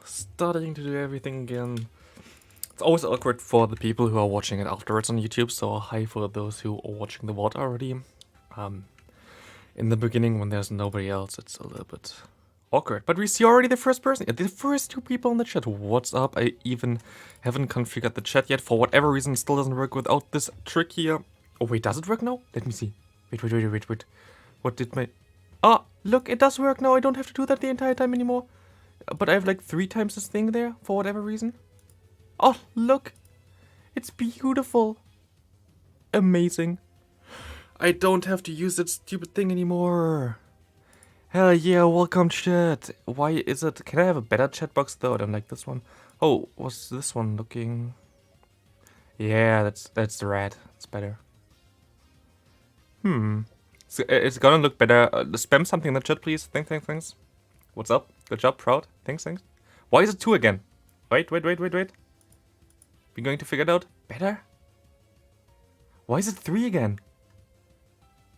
Starting to do everything again. It's always awkward for the people who are watching it afterwards on YouTube, so hi for those who are watching the VOD already. In the beginning, when there's nobody else, it's a little bit awkward. But we see already the first person, the first two people in the chat. What's up? I even haven't configured the chat yet. For whatever reason, it still doesn't work without this trick here. Oh wait, does it work now? Let me see. Wait. What did my... Ah, look, it does work now. I don't have to do that the entire time anymore. But I have like 3 times this thing there, for whatever reason. Oh, look. It's beautiful. Amazing. I don't have to use that stupid thing anymore. Hell yeah, welcome chat. Why is it... Can I have a better chat box though? I don't like this one. Oh, what's this one looking? Yeah, that's red. It's better. So it's gonna look better. Spam something in the chat, please. Thanks. What's up? Good job, proud. Thanks. Why is it 2 again? Wait. We're going to figure it out. Better? Why is it 3 again?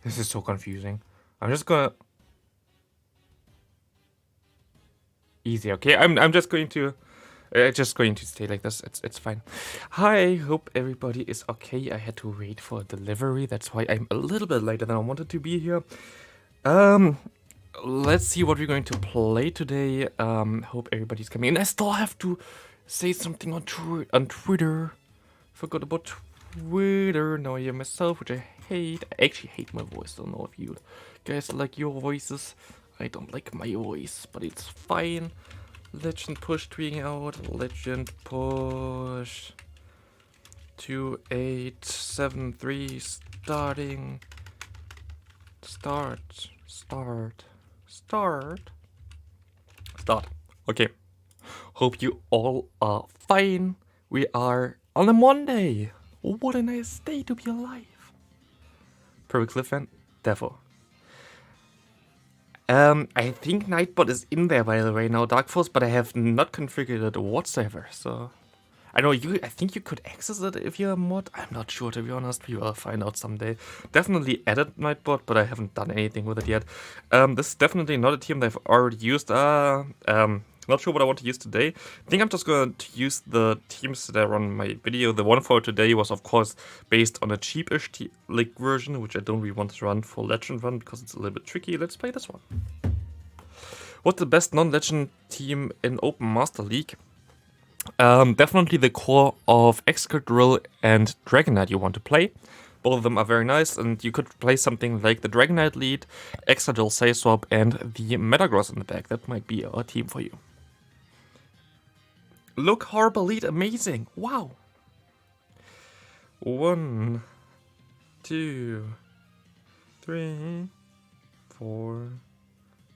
This is so confusing. I'm just gonna... Easy, okay? I'm just going to... stay like this. It's fine. Hi, hope everybody is okay. I had to wait for a delivery. That's why I'm a little bit later than I wanted to be here. Let's see what we're going to play today. Hope everybody's coming in. I still have to say something on Twitter. Forgot about Twitter. Now I hear myself, which I hate. I actually hate my voice. Don't know if you guys like your voices. I don't like my voice, but it's fine. Legend push tweeting out. Legend push 2873 starting. Start. Okay. Hope you all are fine. We are on a Monday. What a nice day to be alive. Perfect cliff fan. Therefore. I think Nightbot is in there, by the way, now Dark Force, but I have not configured it whatsoever, so... I think you could access it if you're a mod. I'm not sure, to be honest. We will find out someday. Definitely added Nightbot, but I haven't done anything with it yet. This is definitely not a team that I've already used. Not sure what I want to use today. I think I'm just going to use the teams that are on my video. The one for today was, of course, based on a cheapish League version, which I don't really want to run for Legend Run because it's a little bit tricky. Let's play this one. What's the best non-Legend team in Open Master League? Definitely the core of Excadrill and Dragonite you want to play. Both of them are very nice, and you could play something like the Dragonite lead, Excadrill Sayswap, and the Metagross in the back. That might be a team for you. Look, horrible lead, amazing! Wow! 1, 2, 3, 4,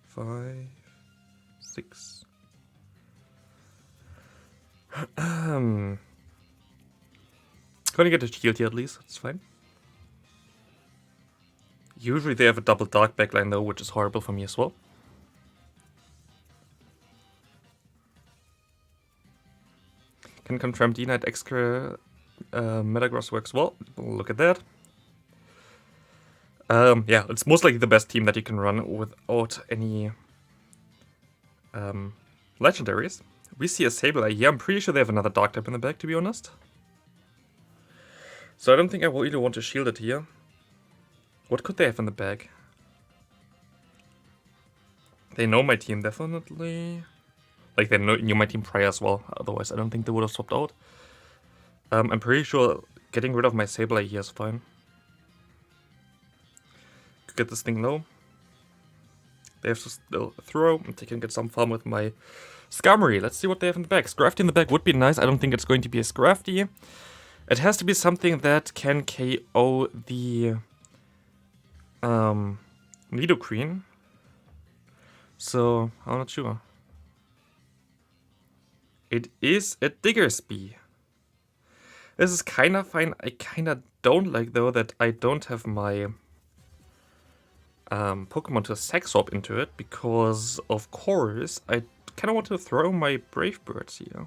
5, 6. Gonna get a shield here at least, it's fine. Usually they have a double dark backline though, which is horrible for me as well. Can confirm D-Knight extra Metagross works well. Look at that. Yeah, it's most likely the best team that you can run without any legendaries. We see a Sableye here. I'm pretty sure they have another Dark type in the back, to be honest. So I don't think I will either want to shield it here. What could they have in the bag? They know my team, definitely. Like, they knew my team prior as well. Otherwise, I don't think they would have swapped out. I'm pretty sure getting rid of my Sableye here is fine. Could get this thing low. They have to still throw, and they can get some farm with my Skarmory. Let's see what they have in the bag. Scrafty in the bag would be nice. I don't think it's going to be a Scrafty. It has to be something that can KO the Nidoqueen. So, I'm not sure. It is a Diggersby. This is kinda fine. I kinda don't like though that I don't have my Pokemon to Sack Swap into it, because of course I kinda want to throw my Brave Birds here.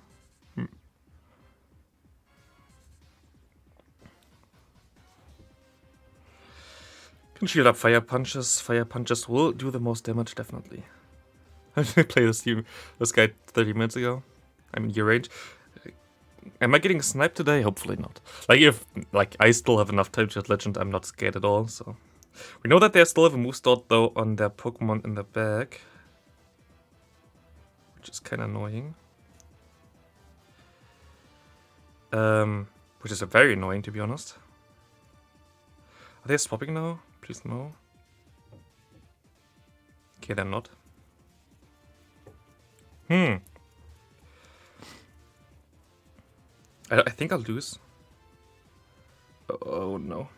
Can shield up Fire Punches. Fire Punches will do the most damage, definitely. I played this guy 30 minutes ago. I'm in your range. Am I getting sniped today? Hopefully not. If I still have enough time to hit Legend, I'm not scared at all, so. We know that they still have a move start though on their Pokemon in the back. Which is kinda annoying. Which is very annoying to be honest. Are they swapping now? Please no. Okay, they're not. I think I'll lose. Oh no.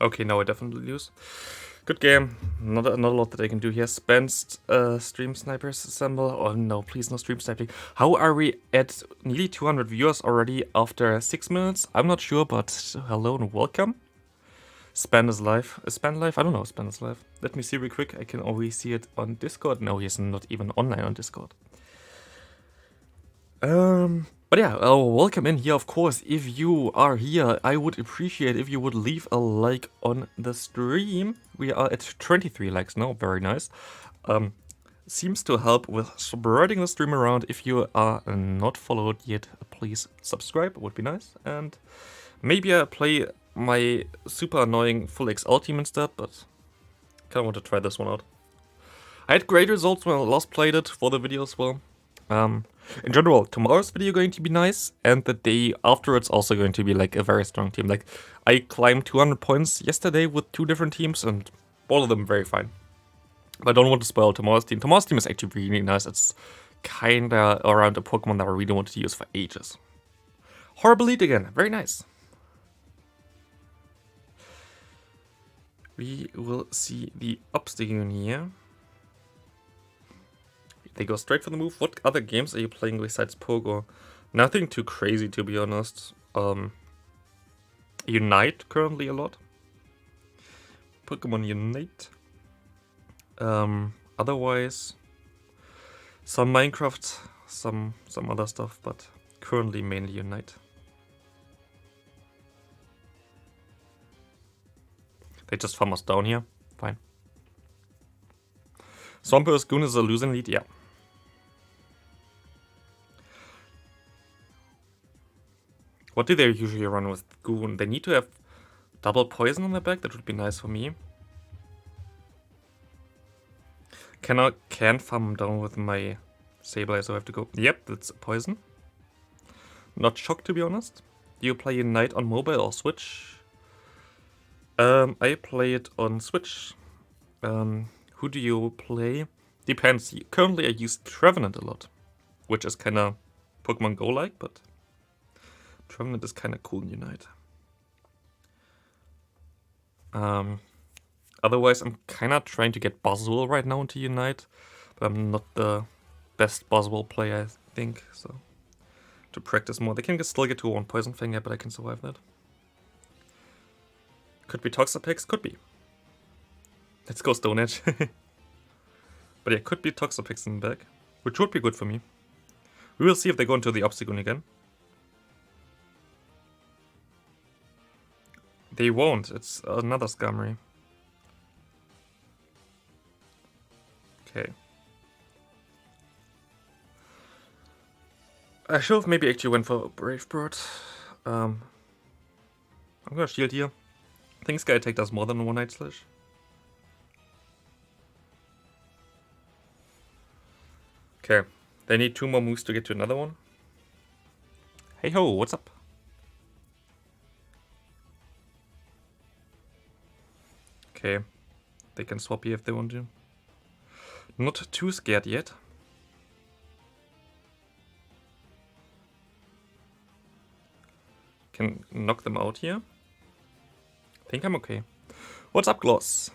Okay, no, I definitely lose. Good game. Not a lot that I can do here. Spence stream snipers assemble. Oh no, please no stream sniping. How are we at nearly 200 viewers already after 6 minutes? I'm not sure, but hello and welcome. Span is live. Is Span live? I don't know. Span is live. Let me see real quick. I can always see it on Discord. No, he's not even online on Discord. But yeah, welcome in here, of course. If you are here, I would appreciate if you would leave a like on the stream. We are at 23 likes now, very nice. Seems to help with spreading the stream around. If you are not followed yet, please subscribe, it would be nice. And maybe I play my super annoying full XL team instead, but kinda want to try this one out. I had great results when I last played it for the video as well. In general, tomorrow's video going to be nice, and the day afterwards also going to be a very strong team. I climbed 200 points yesterday with 2 different teams, and all of them very fine. But I don't want to spoil tomorrow's team. Tomorrow's team is actually really nice. It's kinda around a Pokemon that I really wanted to use for ages. Horrible lead again, very nice. We will see the Obstagoon here. They go straight for the move. What other games are you playing besides Pogo? Nothing too crazy, to be honest. Unite currently a lot. Pokemon Unite. Otherwise, some Minecraft, some other stuff, but currently mainly Unite. They just farm us down here. Fine. Swampert Goon is a losing lead, yeah. What do they usually run with Goon? They need to have double poison on their back. That would be nice for me. Can't farm down with my Sableye, so I have to go. Yep, that's poison. Not shocked, to be honest. Do you play Unite on mobile or Switch? I play it on Switch. Who do you play? Depends. Currently I use Trevenant a lot, which is kinda Pokemon Go-like, but Trevenant is kinda cool in Unite. Otherwise, I'm kinda trying to get Buzzwole right now into Unite, but I'm not the best Buzzwole player, I think, so to practice more. They can still get to one Poison Fang, yeah, but I can survive that. Could be Toxapex, could be. Let's go Stone Edge. But yeah, could be Toxapex in the back, which would be good for me. We will see if they go into the Obstagoon again. They won't, it's another Skarmory. Okay. I should have maybe actually went for Brave Bird. I'm gonna shield here. I think Sky Attack does more than one Night Slash. Okay, they need 2 more moves to get to another one. Hey ho, what's up? Okay, they can swap here if they want to. Not too scared yet. Can knock them out here. I think I'm okay. What's up, Gloss?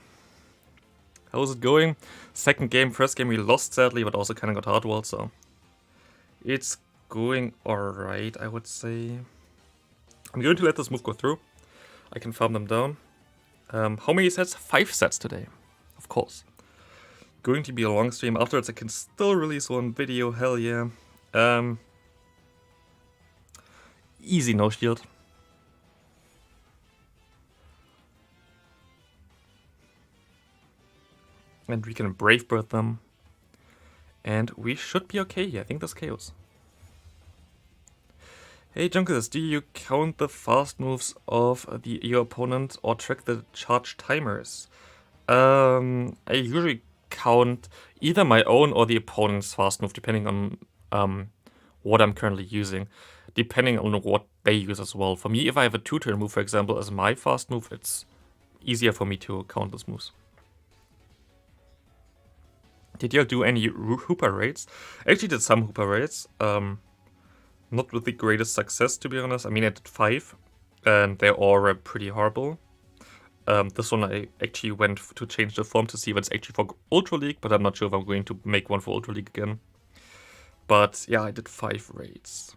How's it going? Second game, first game we lost sadly, but also kind of got hardwalled, so it's going alright, I would say. I'm going to let this move go through. I can farm them down. How many sets? 5 sets today, of course. Going to be a long stream. Afterwards I can still release one video, hell yeah. Easy no shield. And we can Brave Bird them. And we should be okay here. I think there's chaos. Hey Junkers, do you count the fast moves of your opponent or track the charge timers? I usually count either my own or the opponent's fast move, depending on what I'm currently using, depending on what they use as well. For me, if I have a 2-turn move, for example, as my fast move, it's easier for me to count those moves. Did you do any Hooper raids? I actually did some Hooper raids. Not with the greatest success, to be honest. I mean, I did 5, and they all were pretty horrible. This one I actually went to change the form to see if it's actually for Ultra League, but I'm not sure if I'm going to make one for Ultra League again. But yeah, I did 5 raids.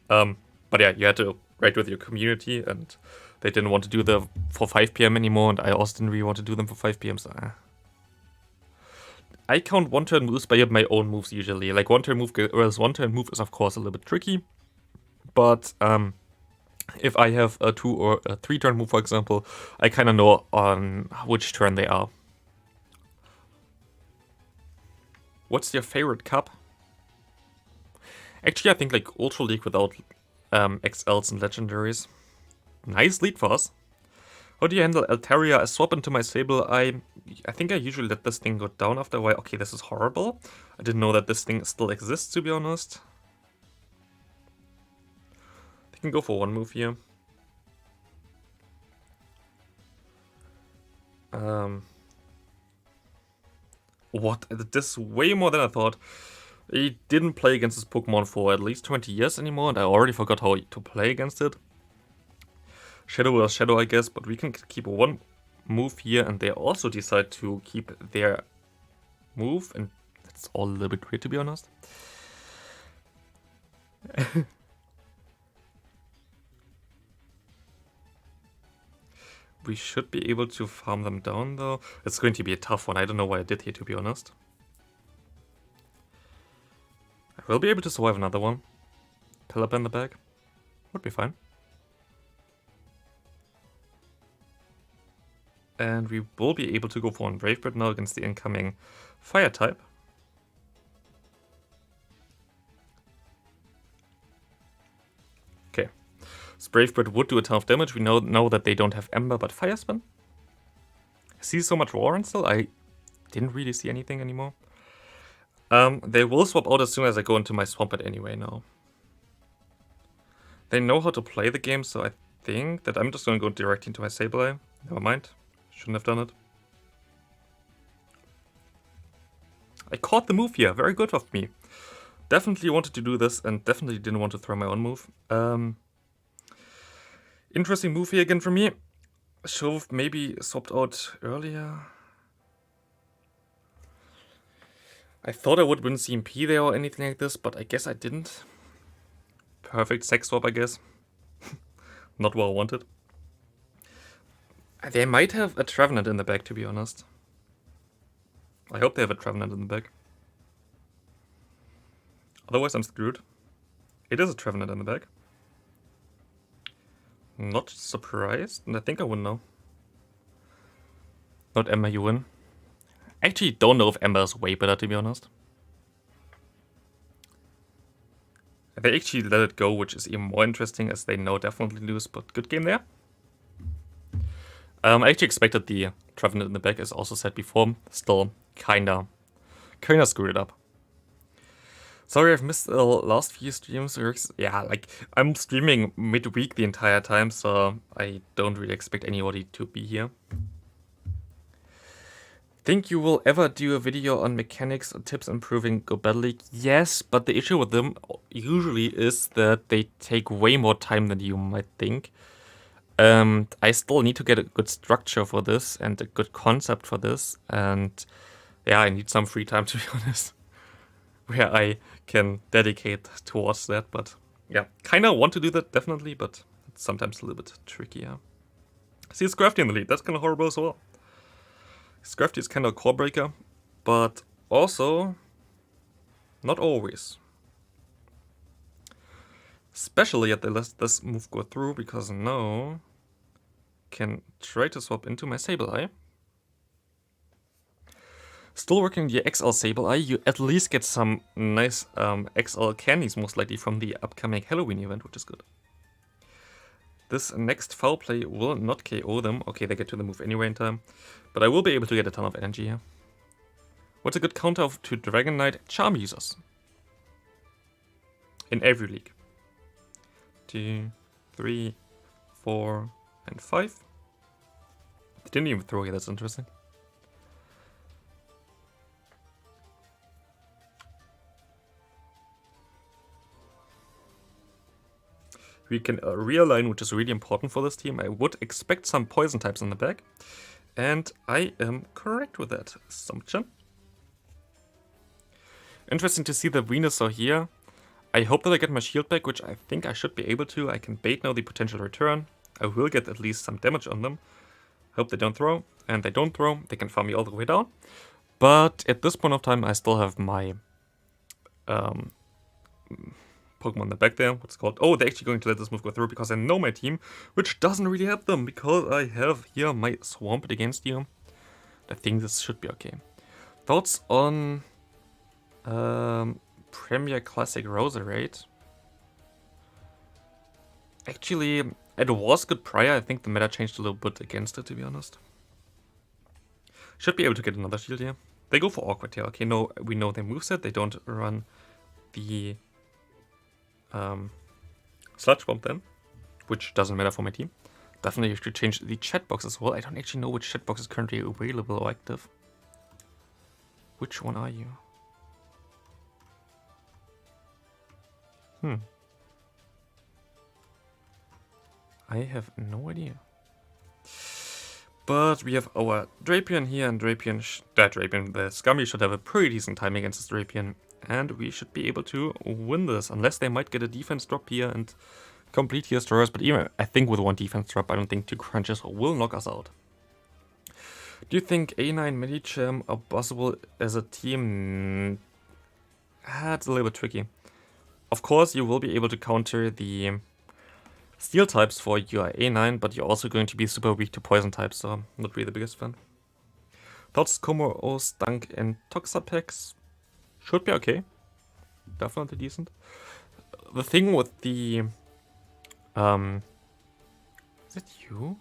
But yeah, you had to raid with your community, and they didn't want to do them for 5 PM anymore, and I also didn't really want to do them for 5 PM, so I count 1-turn moves by my own moves usually. Like 1-turn move, whereas 1-turn move is of course a little bit tricky. But if I have a 2 or a 3-turn move, for example, I kind of know on which turn they are. What's your favorite cup? Actually, I think like Ultra League without XLs and Legendaries. Nice lead for us. How do you handle Altaria? I swap into my Sable. I think I usually let this thing go down after a while. Okay, this is horrible. I didn't know that this thing still exists, to be honest. They can go for 1 move here. What? This is way more than I thought. I didn't play against this Pokemon for at least 20 years anymore, and I already forgot how to play against it. Shadow or Shadow, I guess, but we can keep 1 move here, and they also decide to keep their move, and that's all a little bit weird, to be honest. We should be able to farm them down, though. It's going to be a tough one. I don't know what I did here, to be honest. I will be able to survive another one. Pelipper in the back. Would be fine. And we will be able to go for 1 Brave Bird now against the incoming Fire type. Okay. So Brave Bird would do a ton of damage. We know that they don't have Ember, but Fire Spin. I see so much Warren still. I didn't really see anything anymore. They will swap out as soon as I go into my Swampert anyway now. They know how to play the game, so I think that I'm just going to go directly into my Sableye. Never mind. Shouldn't have done it. I caught the move here. Very good of me. Definitely wanted to do this and definitely didn't want to throw my own move. Interesting move here again for me. Should have maybe swapped out earlier. I thought I would win CMP there or anything like this, but I guess I didn't. Perfect sex swap, I guess. Not what I wanted. They might have a Trevenant in the back, to be honest. I hope they have a Trevenant in the back. Otherwise, I'm screwed. It is a Trevenant in the back. Not surprised, and I think I win now. Not Ember, you win. Actually, don't know if Ember is way better, to be honest. They actually let it go, which is even more interesting, as they know definitely lose, but good game there. I actually expected the Trevenant in the back, as also said before. Still, kinda screwed it up. Sorry, I've missed the last few streams. Yeah, like, I'm streaming midweek the entire time, so I don't really expect anybody to be here. Think you will ever do a video on mechanics or tips improving Go Battle League? Yes, but the issue with them usually is that they take way more time than you might think. I still need to get a good structure for this and a good concept for this, and yeah, I need some free time, to be honest, where I can dedicate towards that. But yeah, kind of want to do that, definitely, but it's sometimes a little bit trickier. See, it's Crafty in the lead. That's kind of horrible as well. Crafty is kind of a core breaker, but also not always. Especially at the let this move go through, because now can try to swap into my Sableye. Still working the XL Sable Eye, you at least get some nice XL candies, most likely from the upcoming Halloween event, which is good. This next foul play will not KO them. Okay, they get to the move anyway in time. But I will be able to get a ton of energy here. What's a good counter to Dragon Knight? Charm users. In every league. 2, 3, 4, and 5. They didn't even throw here, that's interesting. We can realign, which is really important for this team. I would expect some poison types in the back. And I am correct with that assumption. Interesting to see the Venusaur here. I hope that I get my shield back, which I think I should be able to. I can bait now the potential return. I will get at least some damage on them. Hope they don't throw. And they don't throw. They can farm me all the way down. But at this point of time, I still have my Pokemon in the back there. What's it called? Oh, they're actually going to let this move go through because I know my team, which doesn't really help them because I have here my Swampert against you. I think this should be okay. Thoughts on Premier Classic Roserade? Actually, it was good prior. I think the meta changed a little bit against it, to be honest. Should be able to get another shield here. They go for Awkward here. Okay, no, we know their moveset. They don't run the Sludge Bomb then, which doesn't matter for my team. Definitely should change the chat box as well. I don't actually know which chat box is currently available or active. Which one are you? I have no idea. But we have our Drapion here, and Drapion, the Scummy should have a pretty decent time against this Drapion. And we should be able to win this, unless they might get a defense drop here and complete here destroyers. But even I think with one defense drop, I don't think 2 crunches will knock us out. Do you think A9 Medicham are possible as a team? It's a little bit tricky. Of course, you will be able to counter the Steel types for your A9, but you're also going to be super weak to Poison types, so not really the biggest fan. Thoughts, Komoro, Stunk, and Toxapex should be okay. Definitely decent. The thing with the... is it you?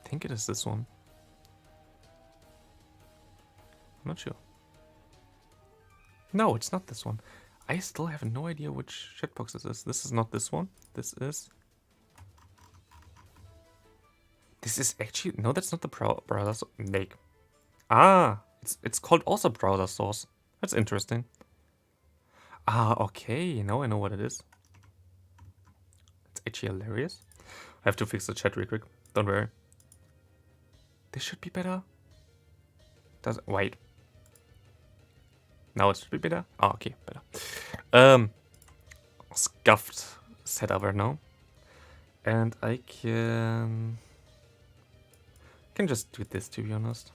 I think it is this one. I'm not sure. No, it's not this one. I still have no idea which shitbox this is. This is not this one. This is... This is actually... No, that's not the browser make. Ah, it's called also browser source. That's interesting. Ah, okay. Now I know what it is. It's actually hilarious. I have to fix the chat real quick. Don't worry. This should be better. Does it? Wait. Now it should be better. Oh, okay, better. Scuffed setup right now, and I can just do this, to be honest.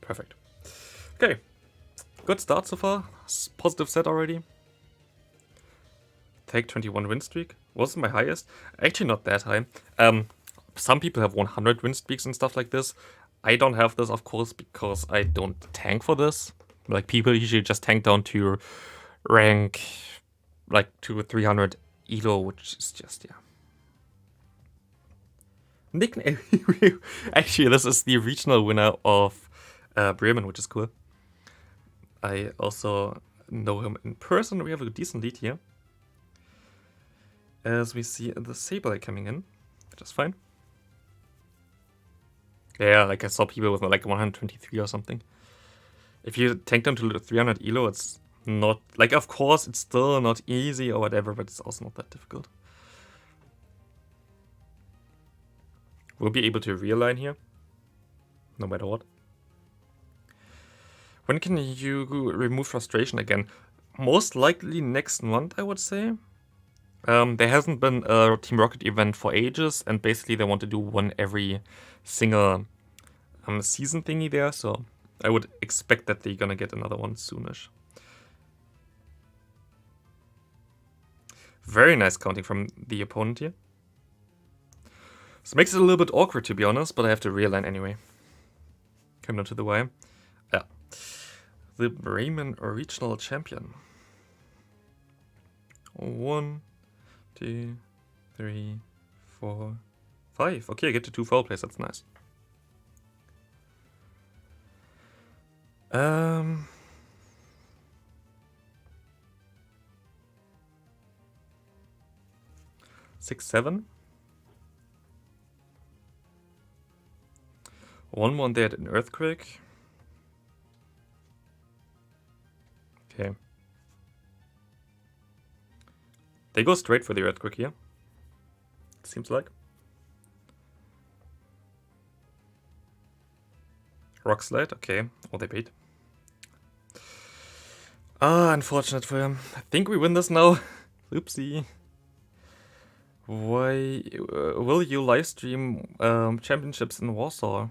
Perfect. Okay, good start so far. Positive set already. Take 21 win streak. Wasn't my highest. Actually, not that high. Some people have 100 win streaks and stuff like this. I don't have this, of course, because I don't tank for this. Like, people usually just tank down to rank, like, 200 or 300 elo, which is just, yeah. Nickname. Actually, this is the regional winner of Bremen, which is cool. I also know him in person. We have a decent lead here. As we see the Sableye coming in, which is fine. Yeah, like I saw people with like 123 or something. If you tank down to 300 elo, it's not... Like, of course, it's still not easy or whatever, but it's also not that difficult. We'll be able to realign here, no matter what. When can you remove frustration again? Most likely next month, I would say. There hasn't been a Team Rocket event for ages, and basically they want to do one every single season thingy there, so I would expect that they're gonna get another one soonish. Very nice counting from the opponent here. This makes it a little bit awkward, to be honest, but I have to realign anyway. Coming down to the wire. Yeah. The Bremen Regional Champion. 1, 2, 3, 4, 5. Okay, I get to 2 foul plays, that's nice. 6, 7. One there at an earthquake. Okay. They go straight for the earthquake here. Seems like. Rock slide, okay. Oh, they bait. Ah, unfortunate for him. I think we win this now. Oopsie. Why will you live stream championships in Warsaw?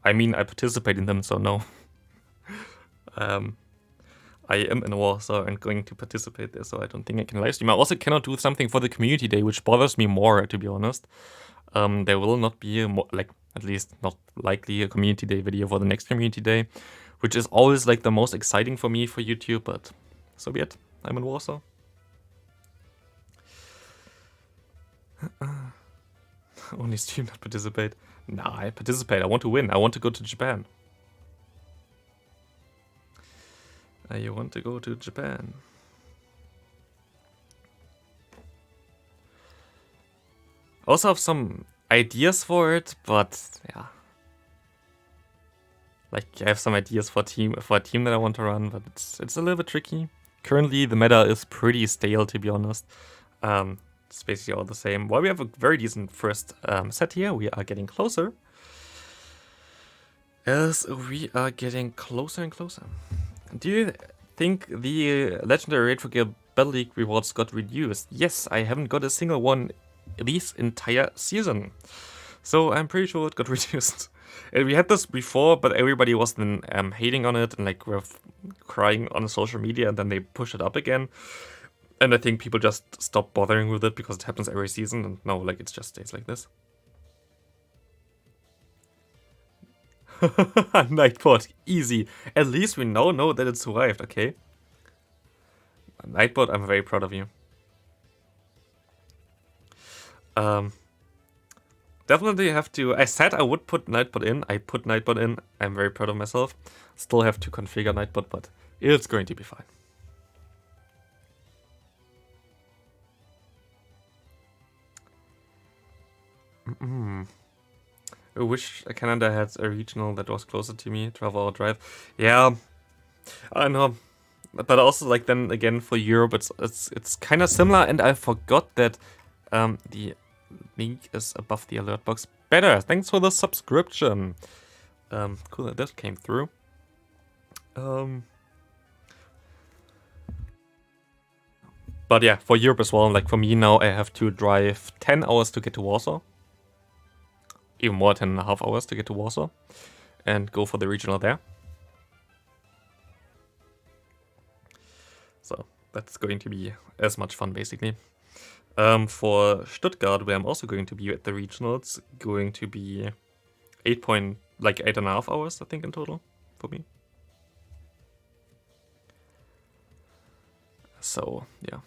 I mean, I participate in them, so no. I am in Warsaw and going to participate there, so I don't think I can live stream. I also cannot do something for the community day, which bothers me more, to be honest. There will not be, at least not likely, a community day video for the next community day, which is always like the most exciting for me for YouTube, but so be it. I'm in Warsaw. Only stream, not participate. Nah, I participate. I want to win. I want to go to Japan. I want to go to Japan. I also have some ideas for it, but yeah. Like, I have some ideas for a team that I want to run, but it's a little bit tricky. Currently, the meta is pretty stale, to be honest. It's basically all the same. While we have a very decent first set here, we are getting closer. As we are getting closer and closer. Do you think the Legendary Raid for Gear Battle League rewards got reduced? Yes, I haven't got a single one this entire season. So I'm pretty sure it got reduced. And we had this before, but everybody was then hating on it and like were crying on social media, and then they push it up again. And I think people just stop bothering with it because it happens every season, and now like it just stays like this. Nightbot, easy. At least we now know that it survived, okay? Nightbot, I'm very proud of you. Definitely have to... I said I would put Nightbot in. I put Nightbot in. I'm very proud of myself. Still have to configure Nightbot, but it's going to be fine. I wish Canada had a regional that was closer to me, 12-hour drive. Yeah, I know. But also, like, then again, for Europe, it's kind of similar, and I forgot that the link is above the alert box. Better, thanks for the subscription. Cool that this came through. But yeah, for Europe as well, like for me now, I have to drive 10 hours to get to Warsaw. Even more, 10.5 hours to get to Warsaw. And go for the regional there. So, that's going to be as much fun, basically. For Stuttgart, where I'm also going to be at the regionals, going to be 8.5 hours, I think, in total for me. So, yeah.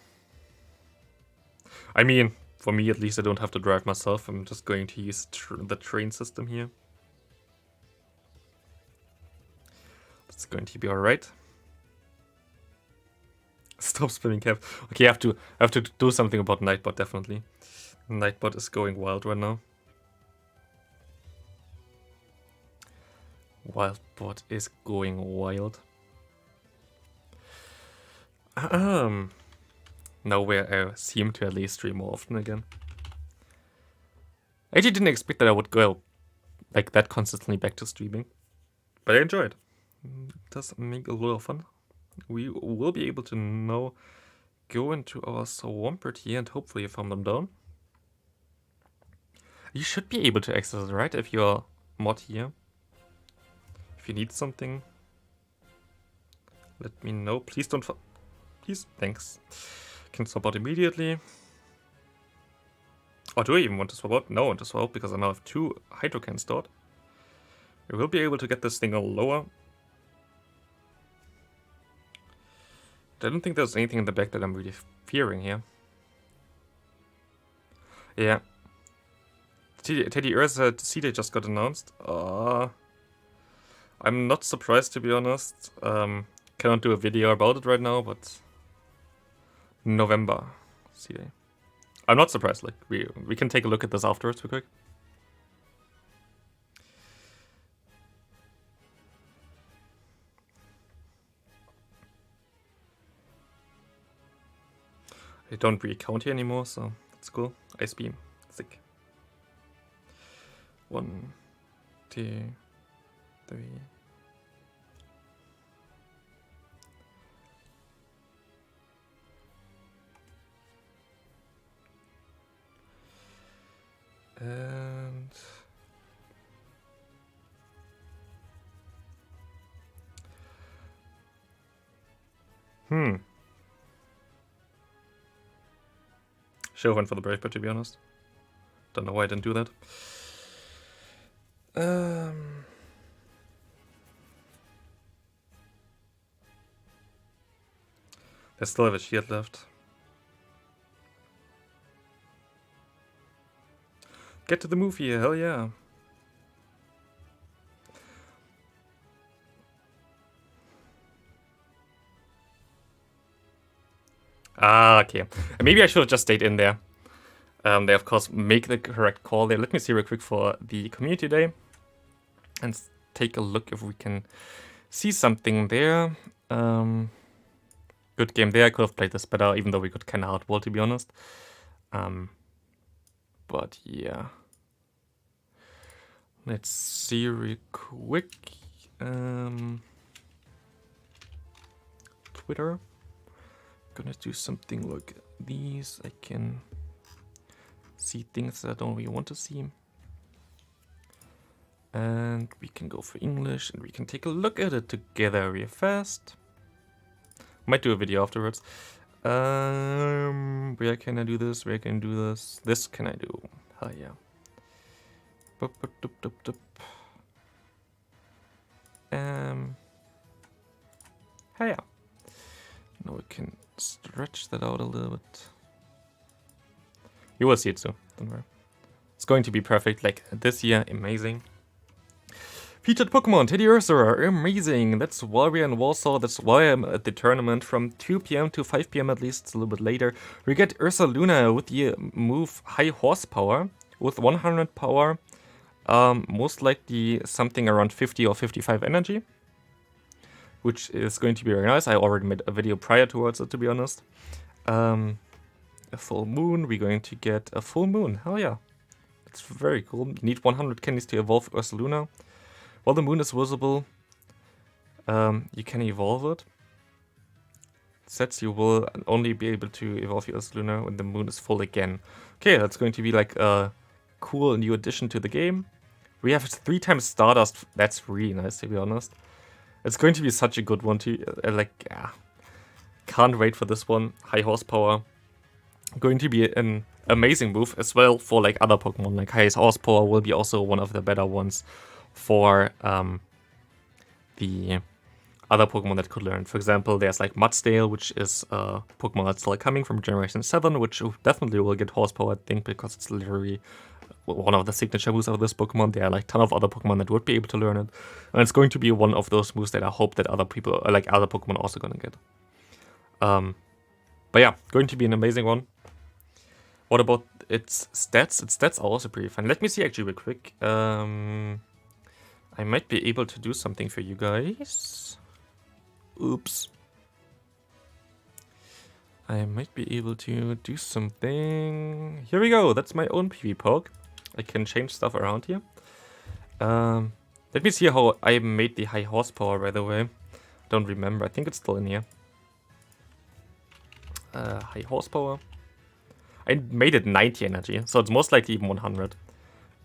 I mean, for me at least, I don't have to drive myself. I'm just going to use the train system here. It's going to be alright. Stop spamming cap. Okay, I have to do something about Nightbot, definitely. Nightbot is going wild right now. Wildbot is going wild. Now where I seem to at least stream more often again. I actually didn't expect that I would go like that consistently back to streaming. But I enjoy it. It does make a lot of fun. We will be able to now go into our Swampert here and hopefully farm them down. You should be able to access it, right? If you're mod here. If you need something, let me know. Please don't... Please, thanks. Can swap out immediately. Or do I even want to swap out? No, I want to swap out because I now have 2 hydro cans stored. We will be able to get this thing a little lower. I don't think there's anything in the back that I'm really fearing here. Yeah. Teddy Ursa CD just got announced. I'm not surprised, to be honest. Cannot do a video about it right now, but November CD. I'm not surprised. Like we can take a look at this afterwards real quick. I don't recount here anymore, so that's cool. Ice beam, sick. 1, 2, 3. And should have went for the brave, but to be honest, don't know why I didn't do that. They still have a shield left. Get to the movie, hell yeah. Ah, okay. Maybe I should have just stayed in there. They, of course, make the correct call there. Let me see real quick for the community day. And take a look if we can see something there. Good game there. I could have played this better, even though we got kind of hardball, to be honest. But yeah. Let's see real quick. Twitter. Gonna do something like these. I can see things that I don't really want to see. And we can go for English and we can take a look at it together real fast. Might do a video afterwards. Where can I do this? Where can I do this? This can I do. Hell yeah. Hell yeah. Now we can stretch that out a little bit. You will see it soon, don't worry. It's going to be perfect, like this year, amazing. Featured Pokemon, Teddy Ursa, amazing. That's why we're in Warsaw, that's why I'm at the tournament from 2 PM to 5 PM at least, it's a little bit later. We get Ursa Luna with the move High Horsepower, with 100 power, most likely something around 50 or 55 energy. Which is going to be very nice. I already made a video prior towards it, to be honest. A full moon. We're going to get a full moon. Hell yeah. It's very cool. You need 100 candies to evolve Ursaluna. While the moon is visible, you can evolve it. It says you will only be able to evolve your Ursaluna when the moon is full again. Okay, that's going to be like a cool new addition to the game. We have 3 times Stardust. That's really nice, to be honest. It's going to be such a good one to yeah. Can't wait for this one. High horsepower. Going to be an amazing move as well for like other Pokemon. Like high horsepower will be also one of the better ones for the other Pokemon that could learn. For example, there's like Mudsdale, which is a Pokemon that's still coming from Generation 7, which definitely will get horsepower, I think, because it's literally one of the signature moves of this Pokemon. There are like a ton of other Pokemon that would be able to learn it. And it's going to be one of those moves that I hope that other people, like other Pokemon, are also going to get. But yeah, going to be an amazing one. What about its stats? Its stats are also pretty fun. Let me see actually real quick. I might be able to do something for you guys. Oops. I might be able to do something. Here we go. That's my own PV poke. I can change stuff around here. Let me see how I made the high horsepower, by the way. Don't remember. I think it's still in here. High horsepower. I made it 90 energy, so it's most likely even 100.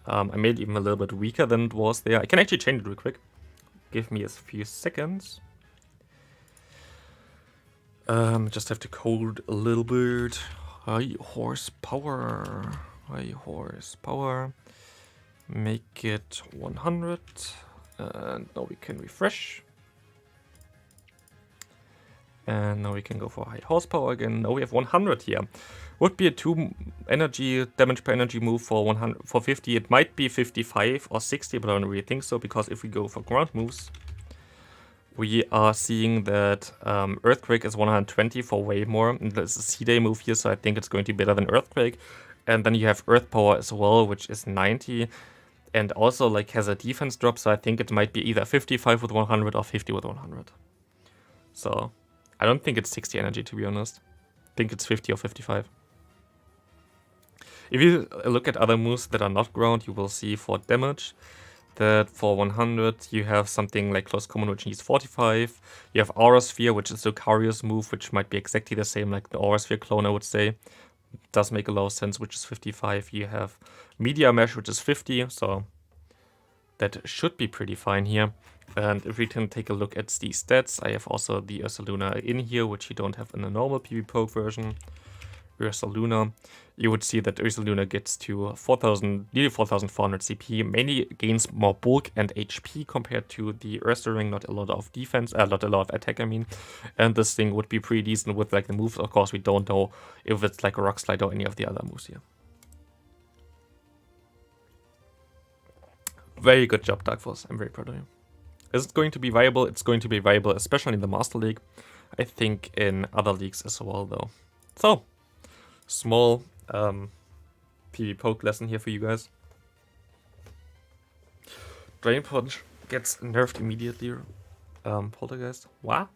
I made it even a little bit weaker than it was there. I can actually change it real quick. Give me a few seconds. Just have to code a little bit. High horsepower. High horsepower. Make it 100. And now we can refresh. And now we can go for high horsepower again. Now we have 100 here. Would be a 2 energy damage per energy move for 100 for 50. It might be 55 or 60, but I don't really think so, because if we go for ground moves, we are seeing that Earthquake is 120 for way more. And there's a C-Day move here, so I think it's going to be better than Earthquake. And then you have Earth Power as well, which is 90. And also like has a defense drop, so I think it might be either 55 with 100 or 50 with 100. So I don't think it's 60 energy, to be honest. I think it's 50 or 55. If you look at other moves that are not ground, you will see for damage that for 100 you have something like Close Combat, which needs 45. You have Aura Sphere, which is a Lucario's move, which might be exactly the same like the Aura Sphere clone, I would say. It does make a lot of sense, which is 55. You have Media Mesh, which is 50, so that should be pretty fine here. And if we can take a look at the stats, I have also the Ursaluna in here, which you don't have in the normal PvP Poke version. Ursaluna, you would see that Ursaluna gets to 4,000, nearly 4,400 CP, mainly gains more bulk and HP compared to the Ursaring, not a lot of defense, not a lot of attack, I mean. And this thing would be pretty decent with like the moves. Of course, we don't know if it's like a Rock Slide or any of the other moves here. Very good job, Dark Force. I'm very proud of you. Is it going to be viable? It's going to be viable, especially in the Master League. I think in other leagues as well, though. So, small PvP Poke lesson here for you guys. Drain Punch gets nerfed immediately. Poltergeist. What?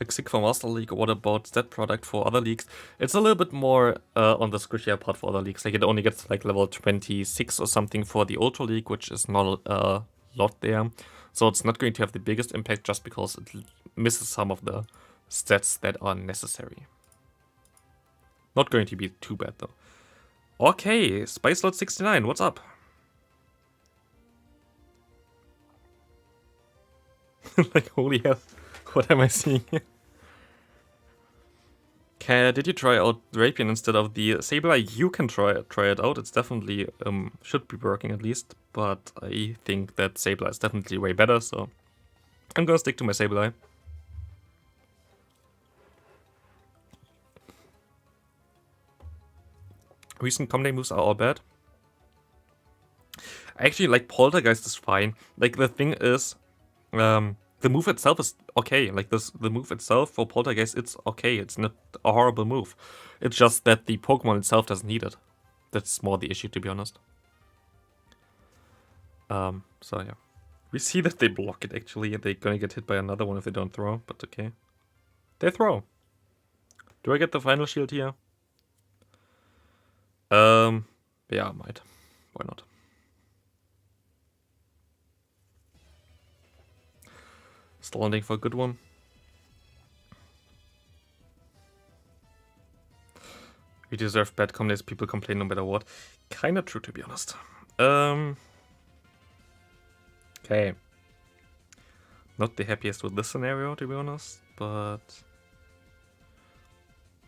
Exig for Master League. What about that product for other leagues? It's a little bit more on the squishier part for other leagues. Like it only gets like level 26 or something for the Ultra League, which is not a lot there. So it's not going to have the biggest impact just because it misses some of the stats that are necessary. Not going to be too bad though. Okay, Spice Lord 69, what's up? Like holy hell. What am I seeing here? Did you try out Drapion instead of the Sableye? You can try it out. It's definitely should be working at least, but I think that Sableye is definitely way better, so I'm gonna stick to my Sableye. Recent comedy moves are all bad. Actually, like Poltergeist is fine. Like the thing is, the move itself is okay. Like the move itself for Poltergeist, it's okay. It's not a horrible move. It's just that the Pokemon itself doesn't need it. That's more the issue, to be honest. So yeah. We see that they block it actually, and they're gonna get hit by another one if they don't throw, but okay. They throw. Do I get the final shield here? Yeah, I might. Why not? Still landing for a good one. We deserve bad comments, people complain no matter what. Kinda true, to be honest. Okay. Not the happiest with this scenario, to be honest, but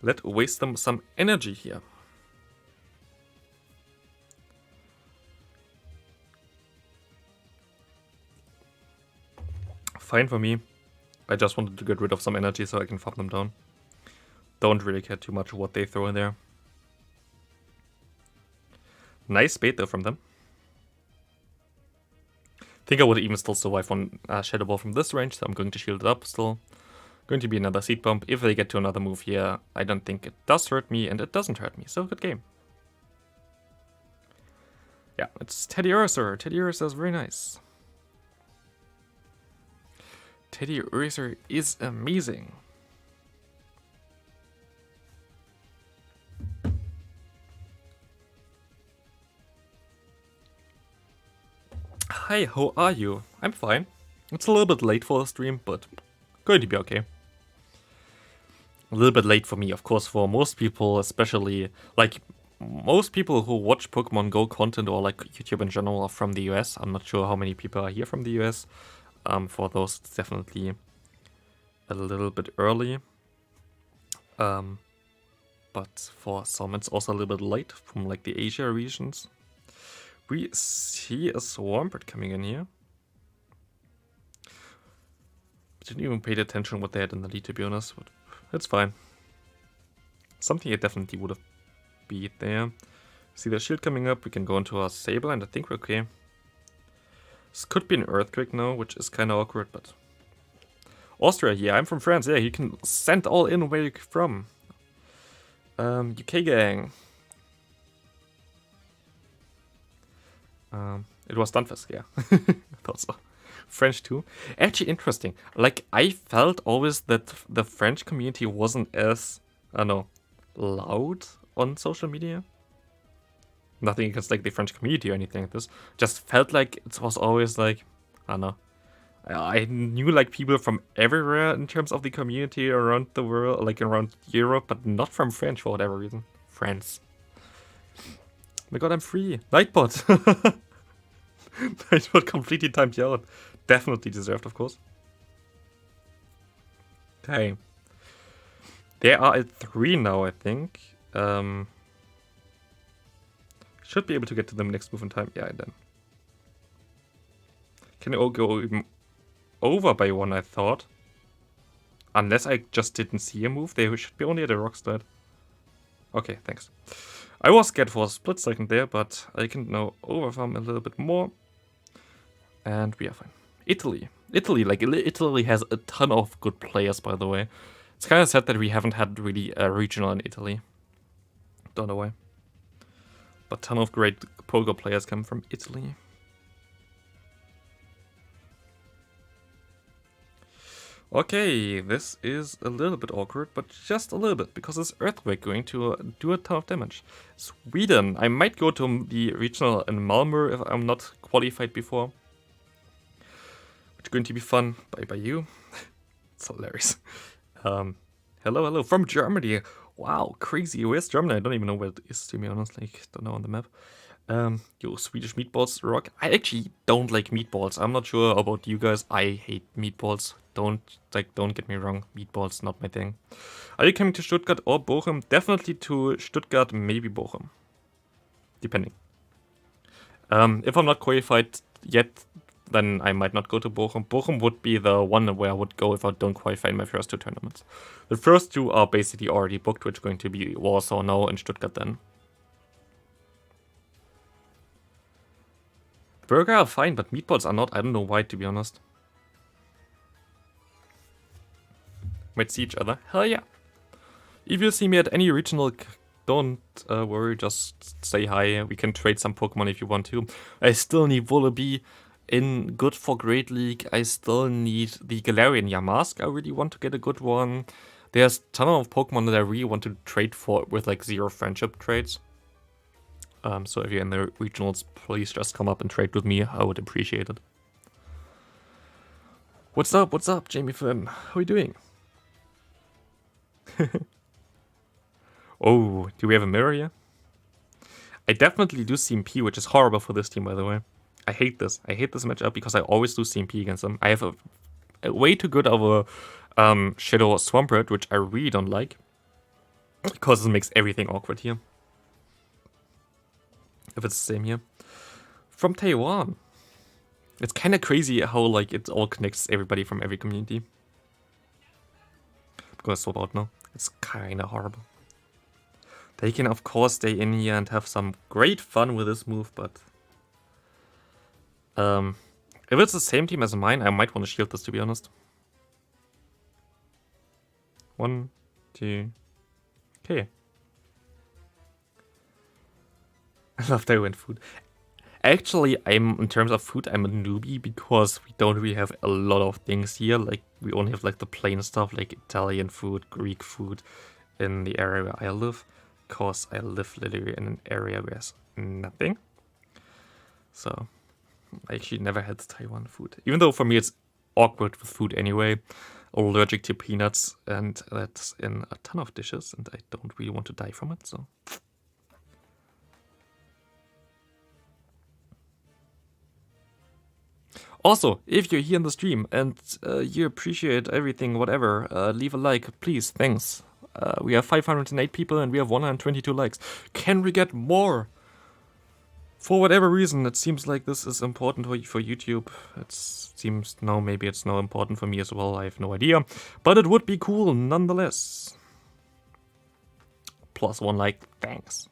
let's waste them some energy here. Fine for me. I just wanted to get rid of some energy so I can farm them down. Don't really care too much what they throw in there. Nice bait though from them. Think I would even still survive on Shadow Ball from this range, so I'm going to shield it up still. Going to be another Seed Bump. If they get to another move here, I don't think it does hurt me, and it doesn't hurt me, so good game. Yeah, it's Teddiursa. Teddiursa is very nice. Teddiursa is amazing. Hi, how are you? I'm fine. It's a little bit late for the stream, but going to be okay. A little bit late for me, of course, for most people, especially, like, most people who watch Pokemon Go content or, like, YouTube in general are from the US. I'm not sure how many people are here from the US. For those, it's definitely a little bit early. But for some, it's also a little bit late from, like, the Asia regions. we see a Swampert coming in here? Didn't even pay attention what they had in the lead, to be honest, but it's fine. Something I definitely would have beat there. See the shield coming up, we can go into our Saber, and I think we're okay. This could be an Earthquake now, which is kind of awkward, but... Austria, yeah, I'm from France, yeah, you can send all in where you're from. UK gang. It was Dunfest, yeah. I thought so. French too. Actually interesting. Like, I felt always that the French community wasn't as, I don't know, loud on social media. Nothing against like the French community or anything like this. Just felt like it was always like, I don't know. I knew like people from everywhere in terms of the community around the world, like around Europe, but not from French for whatever reason. France. Oh my god, I'm free. Nightbot. Nightbot completely timed you out. Definitely deserved, of course. Okay. They are at 3 now, I think. Should be able to get to them next move in time. Yeah, then. Can it all go even over by 1, I thought. Unless I just didn't see a move. They should be only at a rock slide. Okay, thanks. I was scared for a split second there, but I can now overfarm a little bit more. And we are fine. Italy. Italy has a ton of good players, by the way. It's kind of sad that we haven't had really a regional in Italy. Don't know why. But a ton of great poker players come from Italy. Okay, this is a little bit awkward, but just a little bit, because this Earthquake going to do a ton of damage. Sweden. I might go to the regional in Malmö if I'm not qualified before. Which is going to be fun. Bye bye you. It's hilarious. Hello from Germany. Wow, crazy. Where's Germany? I don't even know where it is, to be honest. Like, don't know on the map. Yo, Swedish meatballs rock. I actually don't like meatballs. I'm not sure about you guys. I hate meatballs. Don't get me wrong. Meatballs, not my thing. Are you coming to Stuttgart or Bochum? Definitely to Stuttgart, maybe Bochum. Depending. If I'm not qualified yet, then I might not go to Bochum. Bochum would be the one where I would go if I don't qualify in my first 2 tournaments. The first 2 are basically already booked, which is going to be Warsaw now and Stuttgart then. Burger are fine, but meatballs are not. I don't know why, to be honest. Might see each other. Hell yeah. If you see me at any regional, don't worry, just say hi. We can trade some Pokemon if you want to. I still need Vullaby in good for Great League. I still need the Galarian Yamask. I really want to get a good one. There's a ton of Pokemon that I really want to trade for with like 0 friendship trades. So if you're in the regionals, please just come up and trade with me. I would appreciate it. What's up, Jamie Finn? How are you doing? Oh, do we have a mirror here? I definitely do CMP, which is horrible for this team, by the way. I hate this. I hate this matchup because I always do CMP against them. I have a way too good of a Shadow Swampert, which I really don't like. Because it makes everything awkward here. If it's the same here. From Taiwan. It's kind of crazy how like it all connects everybody from every community. I'm gonna swap out now. It's kind of horrible. They can of course stay in here and have some great fun with this move, but if it's the same team as mine, I might want to shield this, to be honest. 1, 2. Okay. I love Taiwan food. Actually, in terms of food, I'm a newbie because we don't really have a lot of things here. Like, we only have like the plain stuff, like Italian food, Greek food in the area where I live. Because I live literally in an area where there's nothing. So, I actually never had Taiwan food. Even though for me it's awkward with food anyway. Allergic to peanuts, and that's in a ton of dishes, and I don't really want to die from it, so... Also, if you're here in the stream and you appreciate everything, whatever, leave a like, please, thanks. We have 508 people and we have 122 likes. Can we get more? For whatever reason, it seems like this is important for YouTube. It seems, no, maybe it's not important for me as well, I have no idea. But it would be cool nonetheless. +1 like, thanks.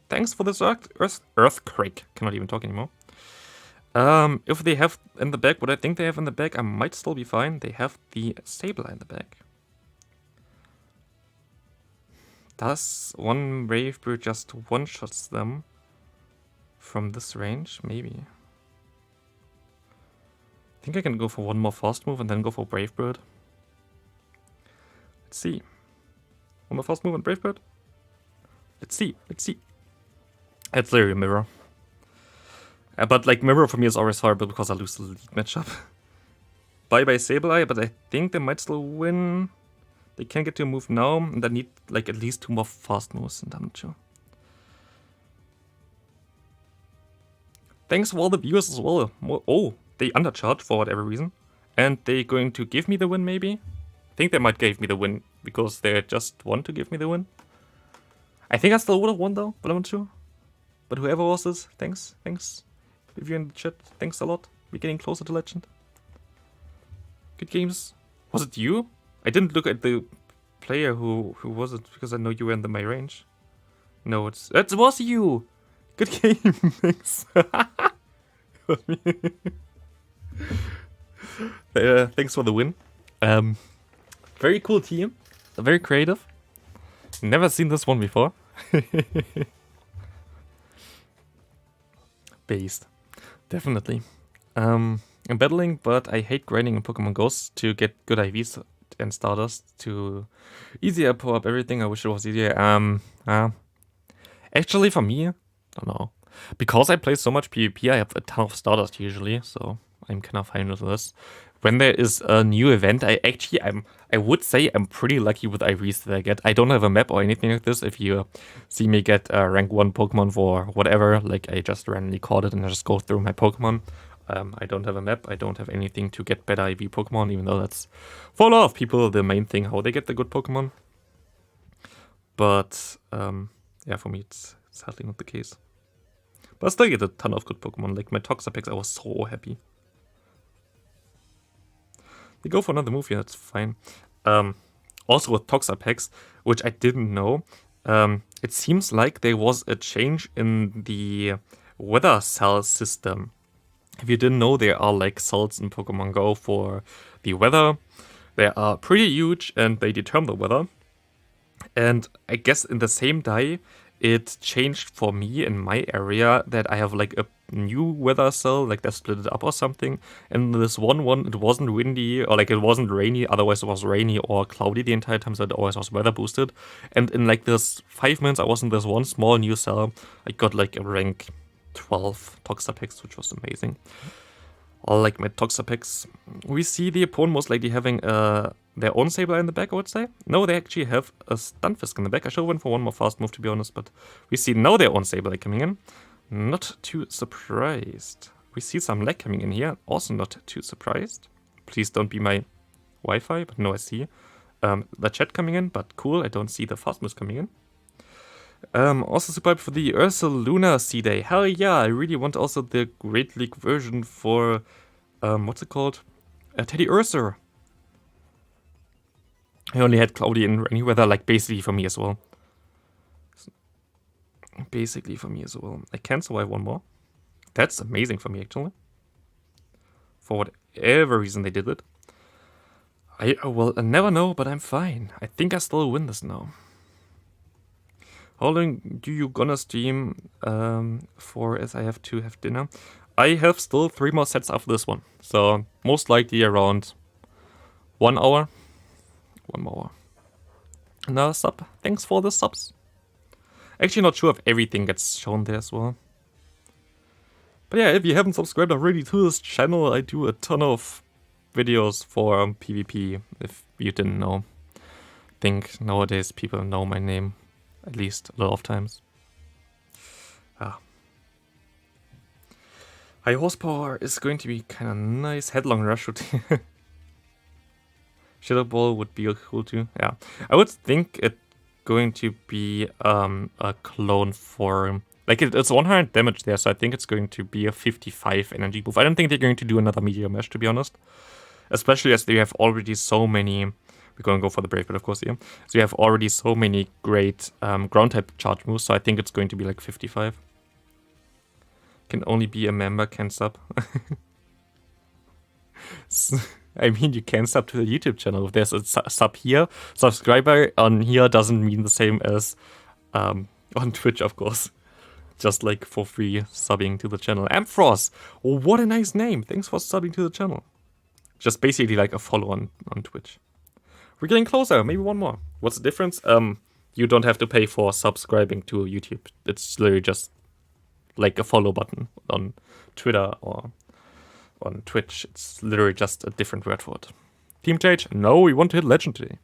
Thanks for this earthquake. Cannot even talk anymore. If they have in the back what I think they have in the back, I might still be fine. They have the Sableye in the back. Does one Brave Bird just one-shots them from this range? Maybe. I think I can go for one more fast move and then go for Brave Bird. Let's see. One more fast move and Brave Bird. Let's see. Let's see. It's literally a mirror. But like mirror for me is always horrible because I lose the lead matchup. Bye-bye Sableye, but I think they might still win. They can get to a move now, and I need like at least 2 more fast moves, and I'm not sure. Thanks for all the viewers as well. Oh, they undercharged for whatever reason. And they're going to give me the win, maybe? I think they might give me the win, because they just want to give me the win. I think I still would have won though, but I'm not sure. But whoever was this, thanks. If you're in the chat, thanks a lot. We're getting closer to legend. Good games. Was it you? I didn't look at the player who was it, because I know you were in my range. No, it was you! Good game, thanks. Thanks for the win. Very cool team. Very creative. Never seen this one before. Based. Definitely. I'm battling, but I hate grinding in Pokemon Ghost to get good IVs and starters to easier power up everything. I wish it was easier. Actually, for me, I don't know. Because I play so much PvP, I have a ton of starters usually, so I'm kind of fine with this. When there is a new event, I would say I'm pretty lucky with IVs that I get. I don't have a map or anything like this. If you see me get rank 1 Pokemon for whatever, like I just randomly caught it and I just go through my Pokemon. I don't have a map, I don't have anything to get better IV Pokemon, even though that's for a lot of people the main thing, how they get the good Pokemon. But yeah, for me it's sadly not the case. But I still get a ton of good Pokemon, like my Toxapex, I was so happy. They go for another move, yeah, that's fine. Also with Toxapex, which I didn't know, it seems like there was a change in the weather cell system. If you didn't know, there are like cells in Pokemon Go for the weather. They are pretty huge and they determine the weather. And I guess in the same day, it changed for me in my area that I have like a new weather cell, like they split it up or something. And this one, it wasn't windy or like it wasn't rainy, otherwise it was rainy or cloudy the entire time, so it always was weather boosted. And in like this 5 minutes, I was in this one small new cell. I got like a rank 12 Toxapex, which was amazing. I like my Toxapex. We see the opponent most likely having their own Sableye in the back, I would say. No, they actually have a Stunfisk in the back. I should have went for one more fast move, to be honest, but we see now their own Sableye coming in. Not too surprised. We see some lag coming in here. Also not too surprised. Please don't be my Wi-Fi, but no, I see the chat coming in, but cool. I don't see the fast moves coming in. Also super hyped for the Ursaluna C-Day. Hell yeah, I really want also the Great League version for, what's it called? Teddy Ursa. I only had cloudy and rainy weather, like basically for me as well. Basically for me as well. I can survive one more. That's amazing for me actually. For whatever reason they did it. I will never know, but I'm fine. I think I still win this now. How long do you gonna stream for, as I have to have dinner? I have still 3 more sets after this one. So most likely around 1 hour. 1 more. Another sub. Thanks for the subs. Actually not sure if everything gets shown there as well. But yeah, if you haven't subscribed already to this channel, I do a ton of videos for PvP, if you didn't know. I think nowadays people know my name. At least a lot of times. High horsepower is going to be kind of nice. Headlong rush would Shadow Ball would be cool too. Yeah, I would think it going to be a clone for... Like, it's 100 damage there, so I think it's going to be a 55 energy buff. I don't think they're going to do another Meteor Mesh, to be honest. Especially as they have already so many... We're going to go for the Brave Bird, of course, here. So you have already so many great ground-type charge moves, so I think it's going to be like 55. Can only be a member, can sub. I mean, you can sub to the YouTube channel. If there's a sub here, subscriber on here doesn't mean the same as on Twitch, of course. Just like for free subbing to the channel. Amphros! Oh, what a nice name! Thanks for subbing to the channel. Just basically like a follow on Twitch. We're getting closer, maybe one more. What's the difference? You don't have to pay for subscribing to YouTube. It's literally just like a follow button on Twitter or on Twitch. It's literally just a different word for it. Team change? No, we want to hit legend today.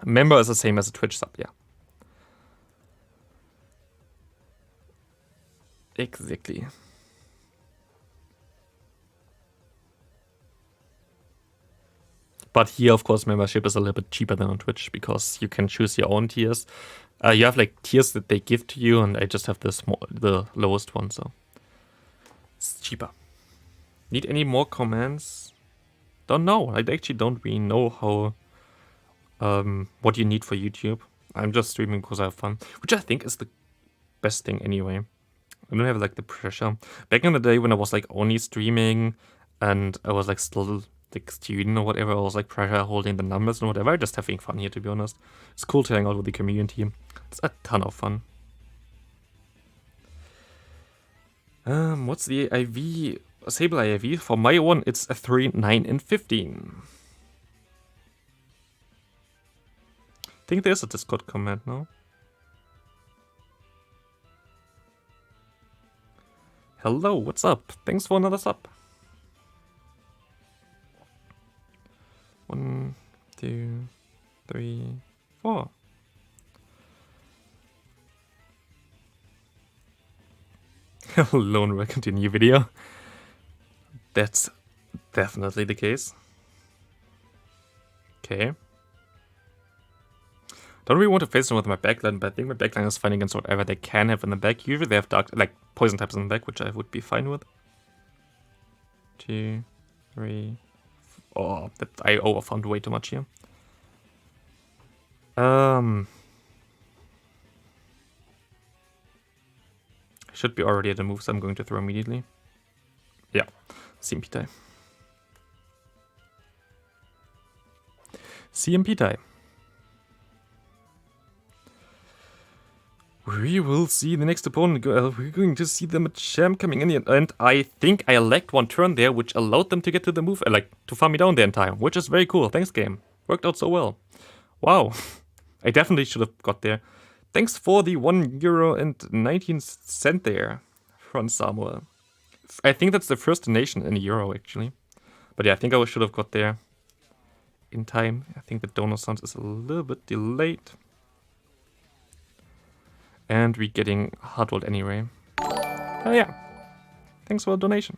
A member is the same as a Twitch sub, yeah. Exactly. But here, of course, membership is a little bit cheaper than on Twitch because you can choose your own tiers. You have like tiers that they give to you, and I just have the lowest one, so it's cheaper. Need any more comments? Don't know. I actually don't really know how what you need for YouTube. I'm just streaming because I have fun, which I think is the best thing anyway. I don't have like the pressure. Back in the day when I was like only streaming and I was like still like student or whatever, I was like pressure holding the numbers and whatever. Just having fun here, to be honest. It's cool to hang out with the community. It's a ton of fun. What's the IV? Sable IV? For my one, it's a 3, 9, and 15. I think there's a Discord comment now. Hello, what's up? Thanks for another sub. 1, 2, 3, 4. Lone will continue video. That's definitely the case. Okay. Don't really want to face them with my backline, but I think my backline is fine against whatever they can have in the back. Usually they have dark, like poison types in the back, which I would be fine with. 2, 3. Oh, that I overfound way too much here. Should be already at the moves I'm going to throw immediately. Yeah, CMP tie. CMP tie. We will see the next opponent. We're going to see them a champ coming in, and I think I lacked one turn there, which allowed them to get to the move, like to farm me down there in time, which is very cool. Thanks, game. Worked out so well. Wow, I definitely should have got there. Thanks for the €1.19 there from Samuel. I think that's the first donation in euro actually, but yeah, I think I should have got there in time. I think the donor sound is a little bit delayed. And we're getting hard-rolled anyway. Oh yeah. Thanks for the donation.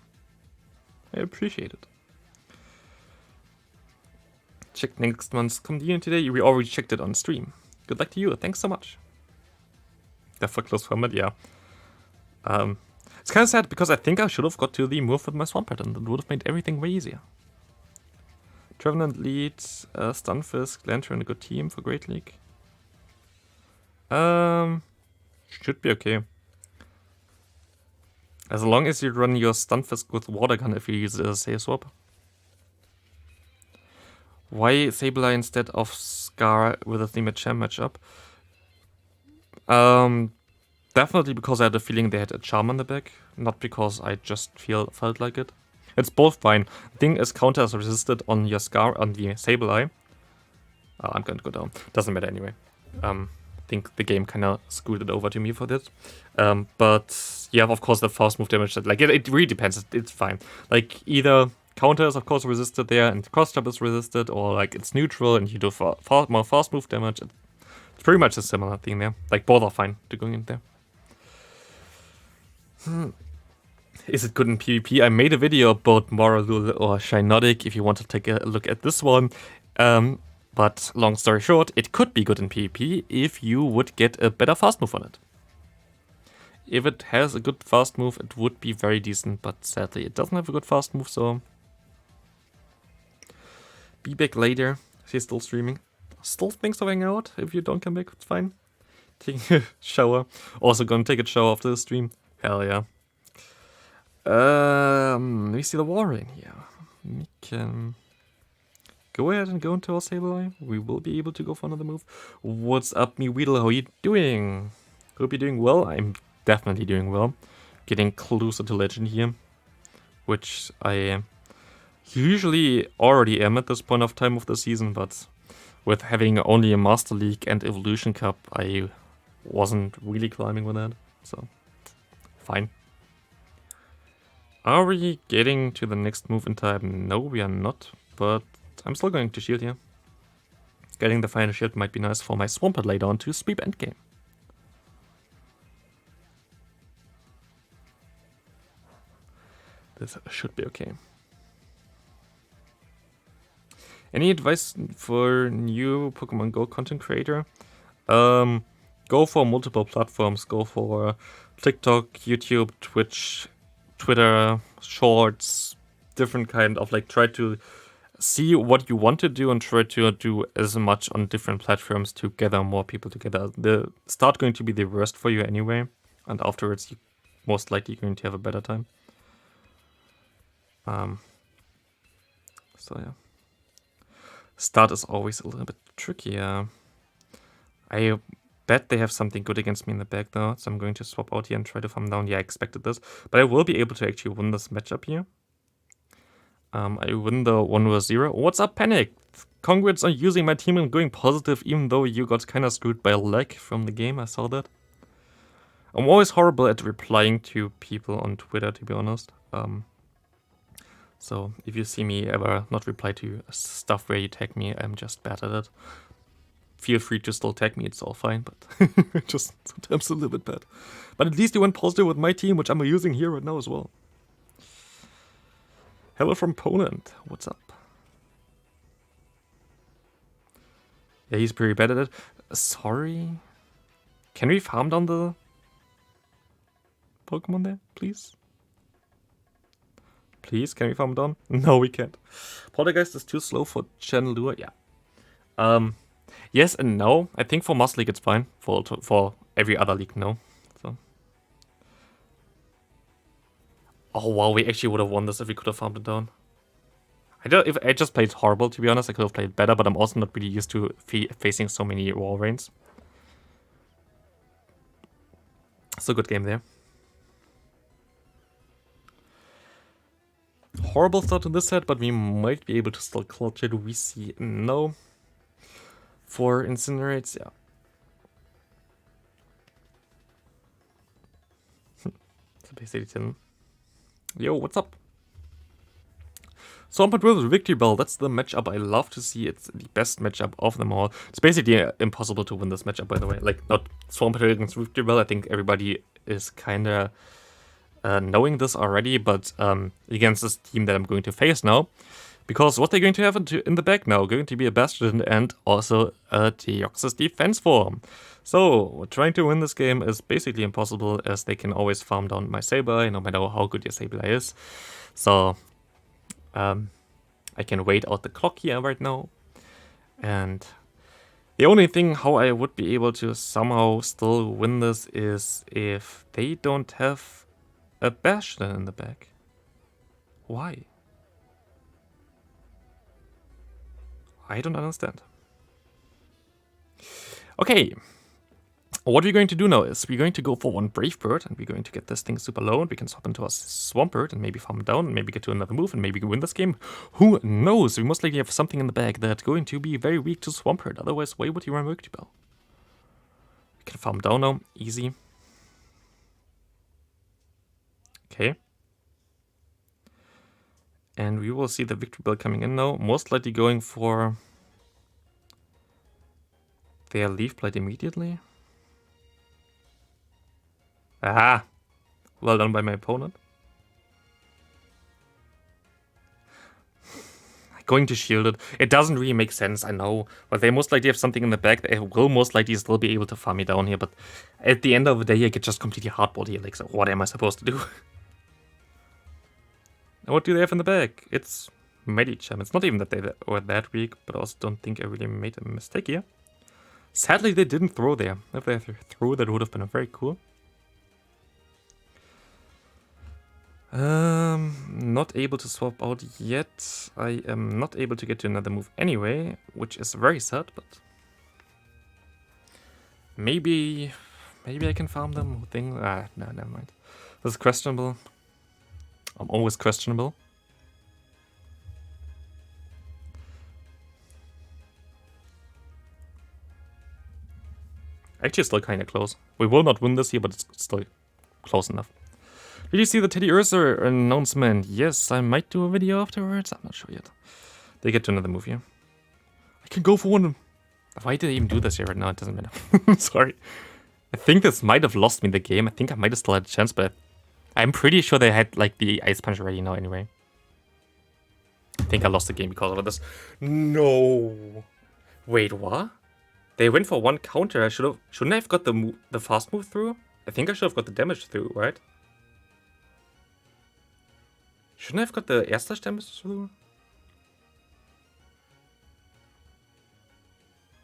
I appreciate it. Check next month's community today. We already checked it on stream. Good luck to you. Thanks so much. Death close format, yeah. It's kind of sad because I think I should have got to the move with my Swan pattern. That would have made everything way easier. Trevenant lead, Stunfisk, Lantern, a good team for Great League. Should be okay. As long as you run your Stunfisk with Water Gun if you use it as a save swap. Why Sableye instead of Scar with a Theme Champ matchup? Definitely because I had a feeling they had a Charm on the back, not because I just felt like it. It's both fine. The thing is, counter is resisted on your Scar, on the Sableye. I'm going to go down. Doesn't matter anyway. I think the game kind of screwed it over to me for this. But you have, of course, the fast move damage. Like it really depends. It's fine. Like either counter is, of course, resisted there, and cross jump is resisted, or like it's neutral and you do more fast move damage. It's pretty much a similar thing there. Like both are fine to going in there. Is it good in PvP? I made a video about Moralul or Shinotic if you want to take a look at this one. But long story short, it could be good in PvP if you would get a better fast move on it. If it has a good fast move, it would be very decent, but sadly it doesn't have a good fast move, so... Be back later. She's still streaming. Still thinks of hanging out. If you don't come back, it's fine. Taking a shower. Also gonna take a shower after the stream. Hell yeah. We see the Warring here. We can go ahead and go into our Sableye. We will be able to go for another move. What's up, MEweedle? How are you doing? Hope you're doing well. I'm definitely doing well. Getting closer to Legend here. Which I usually already am at this point of time of the season, but with having only a Master League and Evolution Cup, I wasn't really climbing with that. So, fine. Are we getting to the next move in time? No, we are not, but I'm still going to shield here. Getting the final shield might be nice for my Swampert later on to sweep endgame. This should be okay. Any advice for new Pokemon Go content creator? Go for multiple platforms. Go for TikTok, YouTube, Twitch, Twitter, Shorts, different kind of like try to see what you want to do and try to do as much on different platforms to gather more people together. The start going to be the worst for you anyway, and afterwards you most likely going to have a better time. So yeah. Start is always a little bit trickier. I bet they have something good against me in the back though, so I'm going to swap out here and try to farm down. Yeah, I expected this, but I will be able to actually win this matchup here. I win the 1-0. What's up, Panic? Congrats on using my team and going positive, even though you got kind of screwed by a lag from the game. I saw that. I'm always horrible at replying to people on Twitter, to be honest. So if you see me ever not reply to stuff where you tag me, I'm just bad at it. Feel free to still tag me, it's all fine, but just sometimes a little bit bad. But at least you went positive with my team, which I'm using here right now as well. Hello from Poland, what's up? Yeah, he's pretty bad at it. Sorry. Can we farm down the Pokemon there, please? Please, can we farm down? No, we can't. Poltergeist is too slow for Chandelure, yeah. Yes and no. I think for Master League it's fine. For every other league, no. So. Oh wow, we actually would have won this if we could have farmed it down. I just played horrible, to be honest. I could have played better, but I'm also not really used to facing so many Walreins. So good game there. Horrible start to this set, but we might be able to still clutch it. We see no. For Incinerates, yeah. So basically 10. Yo, what's up? Swampert with Victory Bell, that's the matchup I love to see. It's the best matchup of them all. It's basically impossible to win this matchup, by the way. Like, not Swampert against Victory Bell. I think everybody is kind of knowing this already, but against this team that I'm going to face now. Because what they're going to have in the back now, going to be a Bastion and also a Deoxys defense form. So, trying to win this game is basically impossible, as they can always farm down my Sableye, no matter how good your Sableye is. So, I can wait out the clock here right now. And the only thing how I would be able to somehow still win this is if they don't have a Bastion in the back. Why? I don't understand. Okay. What we're going to do now is we're going to go for one Brave Bird and we're going to get this thing super low and we can swap into a Swampert and maybe farm down and maybe get to another move and maybe win this game. Who knows? We most likely have something in the bag that's going to be very weak to Swampert. Otherwise, why would you run Victory Bell? We can farm down now. Easy. Okay. And we will see the Victory Bell coming in now. Most likely going for their Leaf Blade immediately. Ah! Well done by my opponent. I going to shield it. It doesn't really make sense, I know. But they most likely have something in the back. They will most likely still be able to farm me down here. But at the end of the day, I get just completely hardballed here. Like, so what am I supposed to do? And what do they have in the back? It's Medicham. It's not even that they were that weak, but I also don't think I really made a mistake here. Sadly, they didn't throw there. If they threw, that would have been very cool. Not able to swap out yet. I am not able to get to another move anyway, which is very sad, but maybe I can farm them. No, never mind. This is questionable. I'm always questionable. Actually, still kind of close. We will not win this here, but it's still close enough. Did you see the Teddy Ursa announcement? Yes, I might do a video afterwards. I'm not sure yet. They get to another move here. I can go for one. Why did I even do this here right now? It doesn't matter. Sorry. I think this might have lost me the game. I think I might have still had a chance, but I'm pretty sure they had like the Ice Punch ready now anyway. I think I lost the game because of this. No. Wait, what? They went for one counter. Shouldn't I have got the fast move through? I think I should have got the damage through, right? Shouldn't I have got the air slash damage through?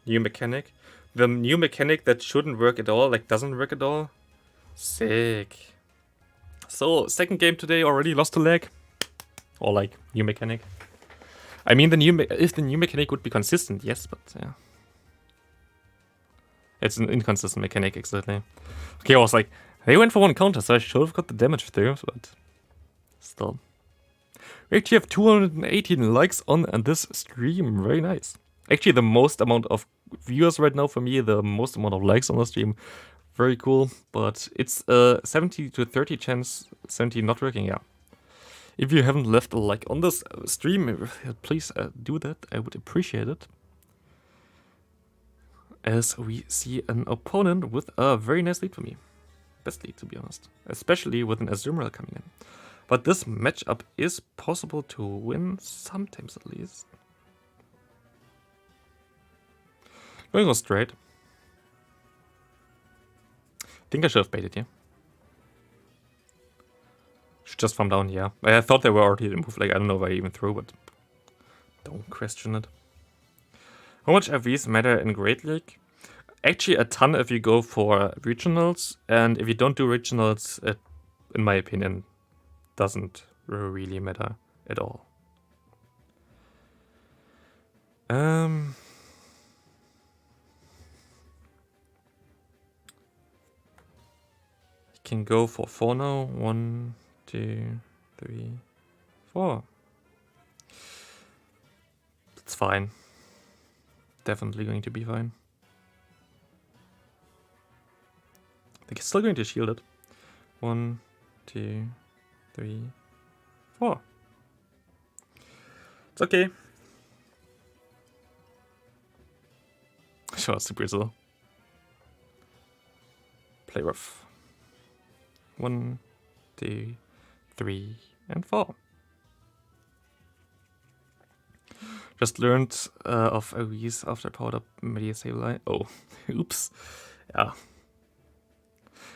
New mechanic. The new mechanic that shouldn't work at all, like doesn't work at all. Sick. So, second game today, already lost a leg. Or like, new mechanic. I mean, if the new mechanic would be consistent, yes, but yeah. It's an inconsistent mechanic, exactly. Okay, I was like, they went for one counter, so I should have got the damage through, but still. We actually have 218 likes on this stream. Very nice. Actually, the most amount of viewers right now for me, the most amount of likes on the stream. Very cool. But it's a 70 to 30 chance, 70 not working, yeah. If you haven't left a like on this stream, please do that. I would appreciate it. As we see an opponent with a very nice lead for me. Best lead, to be honest. Especially with an Azumarill coming in. But this matchup is possible to win, sometimes at least. Going on straight. I think I should have baited here. Should just farm down here. I thought they were already the move, like I don't know if I even threw, but don't question it. How much FVs matter in Great League? Actually a ton if you go for regionals, and if you don't do regionals, it, in my opinion, doesn't really matter at all. You can go for 4 now. 1, 2, 3, 4. That's fine. Definitely going to be fine. They're still going to shield it. 1, 2, 3, 4. It's okay. Sure, super slow. Play rough. 1, 2, 3, and 4. Just learned of AoEs after powered up Media Sableye. Oh, oops. Yeah.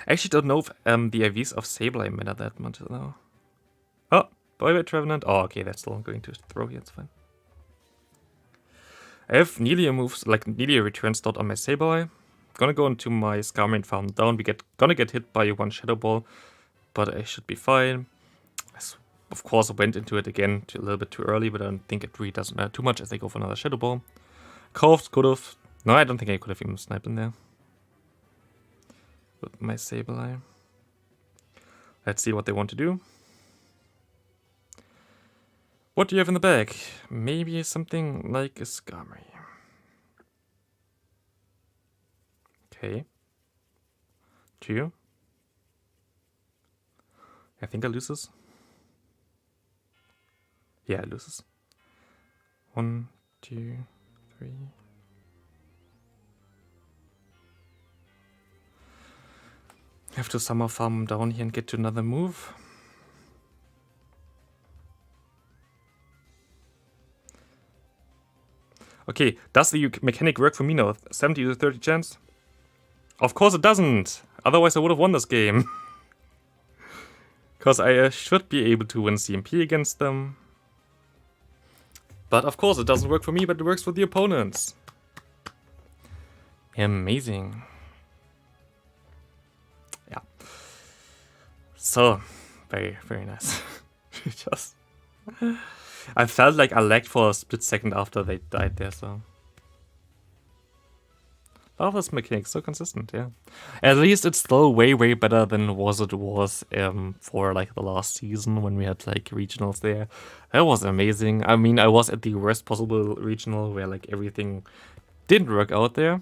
I actually don't know if the AoEs of Sableye matter that much though. Oh, bye-bye Trevenant. Oh, okay, that's still going to throw here, it's fine. I have Nelia moves, like Nelia return slot on my Sableye. Gonna go into my Skarmory farm down. Gonna get hit by one Shadow Ball, but I should be fine. Of course, I went into it again a little bit too early, but I don't think it really doesn't matter too much as they go for another Shadow Ball. Coughs, could have. No, I don't think I could have even sniped in there. With my Sableye. Let's see what they want to do. What do you have in the bag? Maybe something like a Skarmory. Okay. 2. I think I lose this. Yeah, it loses. 1, 2, 3. Have to somehow farm down here and get to another move. Okay, does the mechanic work for me now? 70 to 30 chance? Of course it doesn't! Otherwise I would have won this game. Because I should be able to win CMP against them. But of course it doesn't work for me, but it works for the opponents. Amazing. Yeah. So, very, very nice. Just... I felt like I lagged for a split second after they died there, so... Oh, this mechanic so consistent, yeah. At least it's still way, way better than it was for like the last season when we had like regionals there. That was amazing. I mean, I was at the worst possible regional where like everything didn't work out there.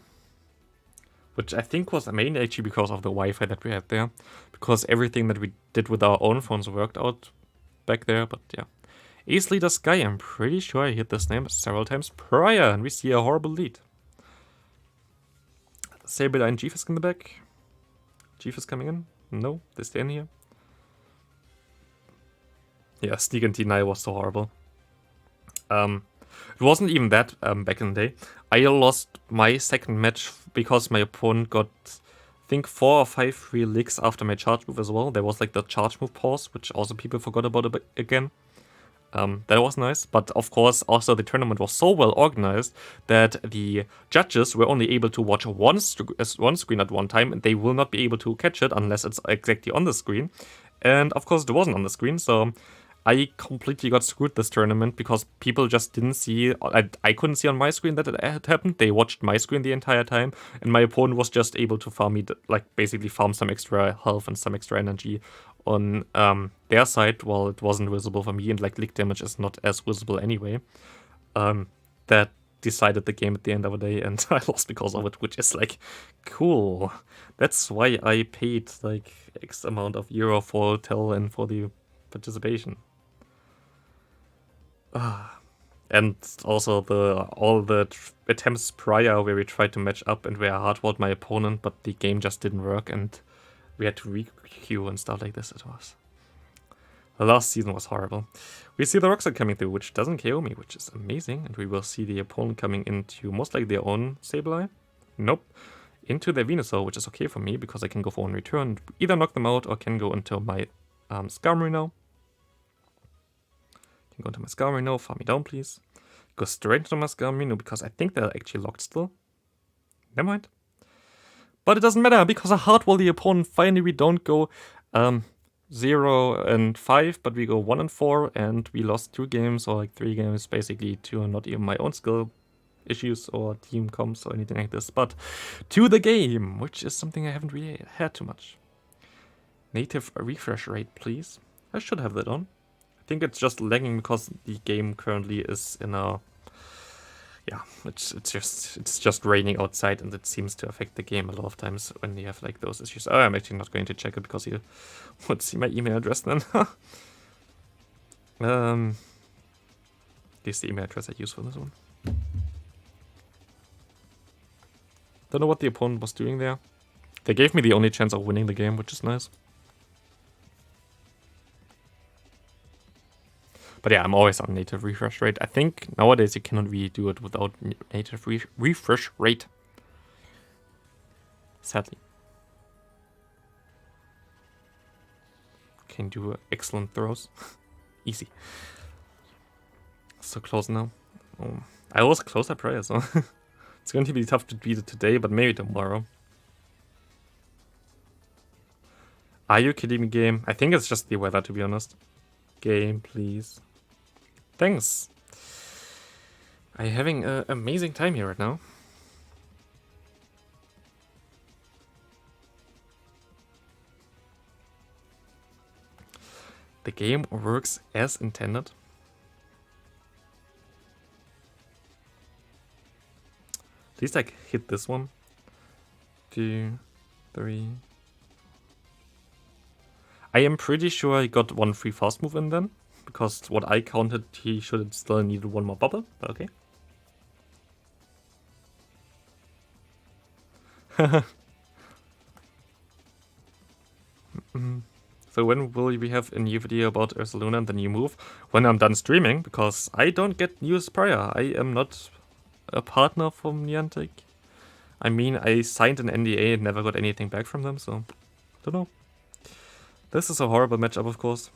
Which I think was mainly actually because of the Wi-Fi that we had there. Because everything that we did with our own phones worked out back there, but yeah. Ace Leader Sky, I'm pretty sure I hit this name several times prior, and we see a horrible lead. Sableye and Jeeves in the back. Jeeves coming in? No, they stay in here. Yeah, Sneak and deny was so horrible. It wasn't even that back in the day. I lost my second match because my opponent got, I think, 4 or 5 free licks after my charge move as well. There was like the charge move pause, which also people forgot about again. That was nice, but of course also the tournament was so well organized that the judges were only able to watch one screen at one time, and they will not be able to catch it unless it's exactly on the screen. And of course it wasn't on the screen, so I completely got screwed this tournament because people just didn't see, I couldn't see on my screen that it had happened. They watched my screen the entire time, and my opponent was just able to farm me, like basically farm some extra health and some extra energy on their side, while it wasn't visible for me, and like lick damage is not as visible anyway. That decided the game at the end of the day, and I lost because of it, which is like, cool. That's why I paid like X amount of euro for Tell and for the participation. And also all the attempts prior where we tried to match up and where I hardwalled my opponent, but the game just didn't work and we had to re-queue and stuff like this. It was. The last season was horrible. We see the Roxas coming through, which doesn't KO me, which is amazing. And we will see the opponent coming into most likely their own Sableye. Nope. Into their Venusaur, which is okay for me because I can go for one return, either knock them out or can go into my Skarmory. Can go into my Skarmory, farm me down please. Go straight into my Skarmory because I think they're actually locked still. Never mind. But it doesn't matter because I hardwall the opponent. Finally we don't go 0 and 5, but we go 1 and 4, and we lost 2 games or like 3 games basically to not even my own skill issues or team comps or anything like this, but to the game, which is something I haven't really had too much. Native refresh rate, please. I should have that on. I think it's just lagging because the game currently is in a... Yeah, it's just raining outside, and it seems to affect the game a lot of times when you have like those issues. Oh, I'm actually not going to check it because you would see my email address then. This is the email address I use for this one. Don't know what the opponent was doing there. They gave me the only chance of winning the game, which is nice. But yeah, I'm always on native refresh rate. I think nowadays you cannot really do it without native refresh rate. Sadly. Can do excellent throws. Easy. So close now. Oh, I was closer prior, so it's going to be tough to beat it today, but maybe tomorrow. Are you kidding me, game? I think it's just the weather, to be honest. Game, please. Thanks. I'm having an amazing time here right now. The game works as intended. At least I hit this one. 2, 3. I am pretty sure I got 1 free fast move in then. Because what I counted, he should still needed 1 more bubble, but okay. So when will we have a new video about Ursaluna and the new move? When I'm done streaming, because I don't get news prior. I am not a partner from Niantic. I mean, I signed an NDA and never got anything back from them, so don't know. This is a horrible matchup, of course.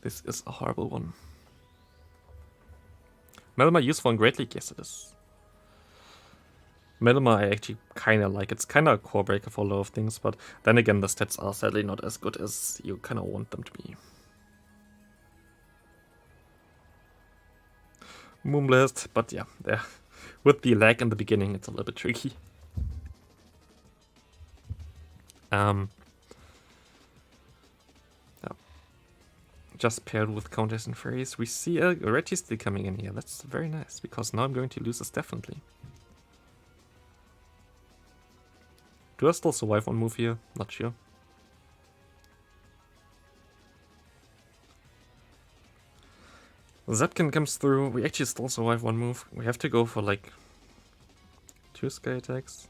This is a horrible one. Melma useful in Great League? Yes, it is. Melma I actually kind of like. It's kind of a core breaker for a lot of things, but then again, the stats are sadly not as good as you kind of want them to be. Moonblast, but yeah, there. With the lag in the beginning, it's a little bit tricky. Yeah. Just paired with Countess and Fairies, we see a Registy coming in here. That's very nice, because now I'm going to lose this definitely. Do I still survive one move here? Not sure. Zepkin comes through. We actually still survive one move. We have to go for like 2 sky attacks.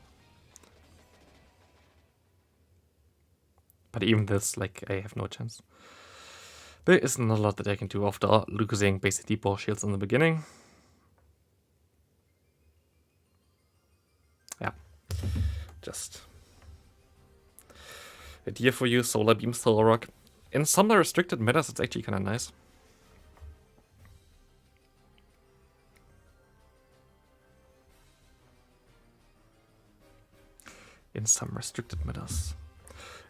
But even this, like, I have no chance. There isn't a lot that I can do after losing basic deep ball shields in the beginning. Yeah. Just idea for you, Solar Beam, Solar Rock. In some restricted metas, it's actually kind of nice. In some restricted metas.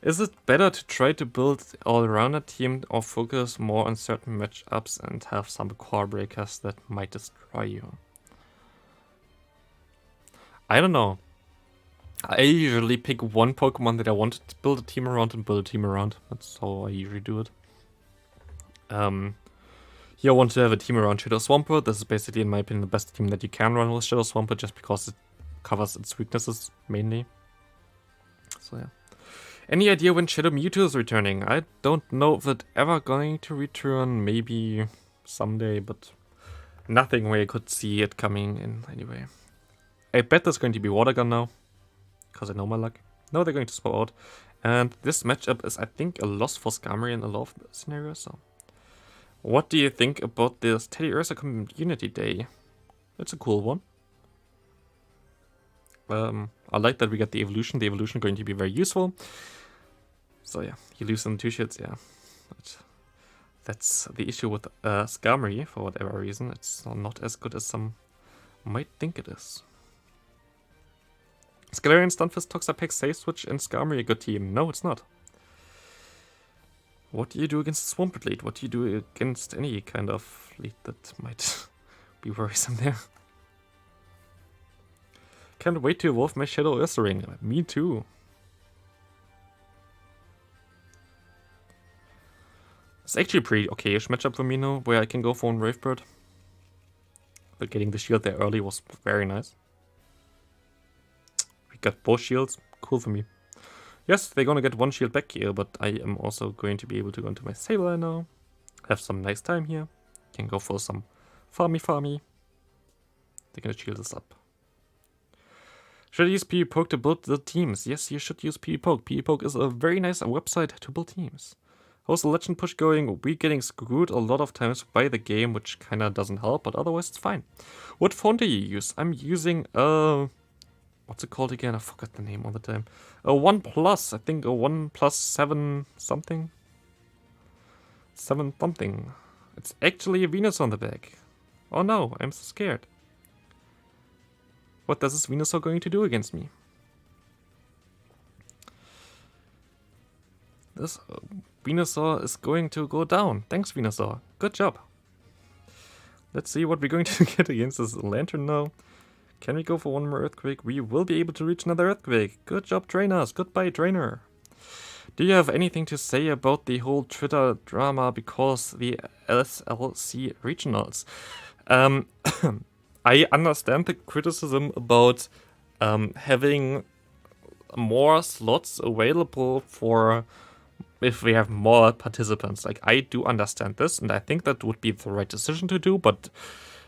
Is it better to try to build all-around a team or focus more on certain matchups and have some core breakers that might destroy you? I don't know. I usually pick one Pokemon that I want to build a team around and build a team around. That's how I usually do it. Here I want to have a team around Shadow Swampert. This is basically, in my opinion, the best team that you can run with Shadow Swampert just because it covers its weaknesses mainly. So yeah. Any idea when Shadow Mewtwo is returning? I don't know if it's ever going to return, maybe someday, but nothing where I could see it coming in anyway. I bet there's going to be Water Gun now, because I know my luck. No, they're going to swap out. And this matchup is, I think, a loss for Skarmory in a lot of scenarios. So, what do you think about this Teddy Ursa Community Day? It's a cool one. I like that we get the evolution. The evolution going to be very useful. So yeah, you lose some 2 shits, yeah. But that's the issue with Skarmory, for whatever reason. It's not as good as some might think it is. Scalarian, Stunfisk, Toxapex, Safe Switch, and Skarmory a good team? No, it's not. What do you do against the Swampert lead? What do you do against any kind of lead that might be worrisome there? Can't wait to evolve my Shadow Ursaring. Me too. It's actually a pretty okay-ish matchup for me now, where I can go for one Brave Bird. But getting the shield there early was very nice. We got both shields. Cool for me. Yes, they're gonna get 1 shield back here, but I am also going to be able to go into my Sableye now. Have some nice time here. Can go for some farmy. They're gonna shield us up. Should I use PvPoke to build the teams? Yes, you should use PvPoke. PvPoke is a very nice website to build teams. How's the legend push going? We're getting screwed a lot of times by the game, which kinda doesn't help, but otherwise it's fine. What phone do you use? I'm using what's it called again? I forgot the name all the time. A OnePlus, I think a OnePlus 7 something. 7 something. It's actually a Venusaur on the back. Oh no, I'm so scared. What is this Venusaur going to do against me? This Venusaur is going to go down. Thanks, Venusaur. Good job. Let's see what we're going to get against this Lantern now. Can we go for one more Earthquake? We will be able to reach another Earthquake. Good job, trainers. Goodbye, trainer. Do you have anything to say about the whole Twitter drama because the SLC regionals? I understand the criticism about having more slots available for if we have more participants. Like, I do understand this, and I think that would be the right decision to do, but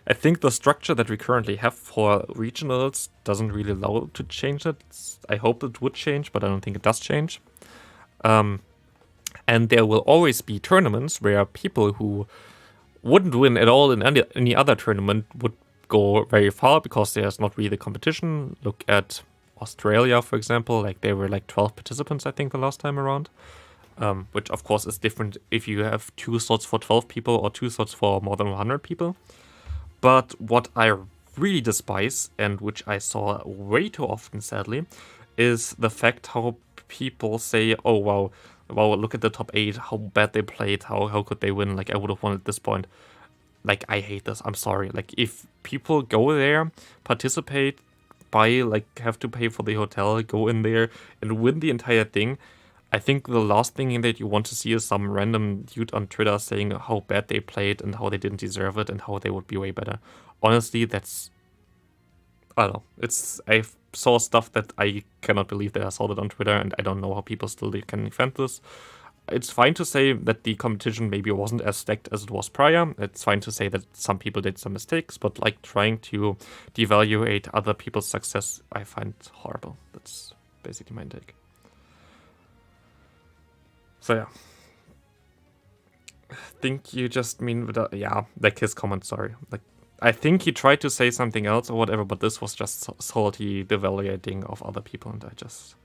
I think the structure that we currently have for regionals doesn't really allow to change it. I hope it would change, but I don't think it does change. And there will always be tournaments where people who wouldn't win at all in any other tournament would go very far because there's not really competition. Look at Australia, for example. Like they were like 12 participants, I think, the last time around. Which of course is different if you have 2 slots for 12 people or 2 slots for more than 100 people. But what I really despise, and which I saw way too often, sadly, is the fact how people say, oh wow, look at the top 8, how bad they played, how could they win, like I would have won at this point. Like, I hate this, I'm sorry. Like, if people go there, participate, have to pay for the hotel, go in there and win the entire thing, I think the last thing that you want to see is some random dude on Twitter saying how bad they played and how they didn't deserve it and how they would be way better. Honestly, that's... I don't know. I saw stuff that I cannot believe that I saw that on Twitter, and I don't know how people still can defend this. It's fine to say that the competition maybe wasn't as stacked as it was prior. It's fine to say that some people did some mistakes, but like trying to devaluate other people's success, I find horrible. That's basically my take. So yeah. I think you just mean without, yeah, like his comment, sorry. Like, I think he tried to say something else or whatever, but this was just salty devaluating of other people, and I just...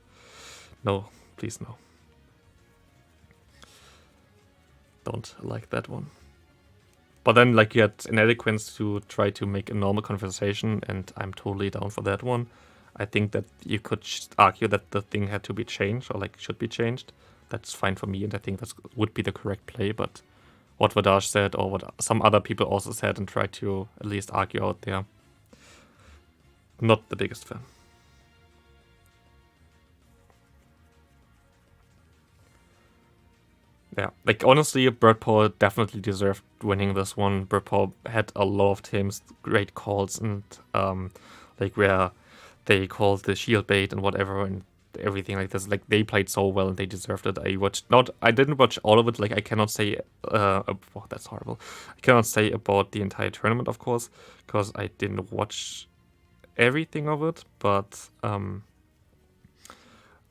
No, please no. Don't like that one. But then, like, you had inadequacies to try to make a normal conversation, and I'm totally down for that one. I think that you could argue that the thing had to be changed, or, like, should be changed. That's fine for me, and I think that would be the correct play, but what Vadash said, or what some other people also said and tried to at least argue out there, not the biggest fan. Yeah, like honestly, Birdpaw definitely deserved winning this one. Birdpaw had a lot of teams, great calls, and like where they called the shield bait and whatever and everything like this. Like they played so well and they deserved it. I didn't watch all of it. Like I cannot say, that's horrible. I cannot say about the entire tournament, of course, because I didn't watch everything of it. But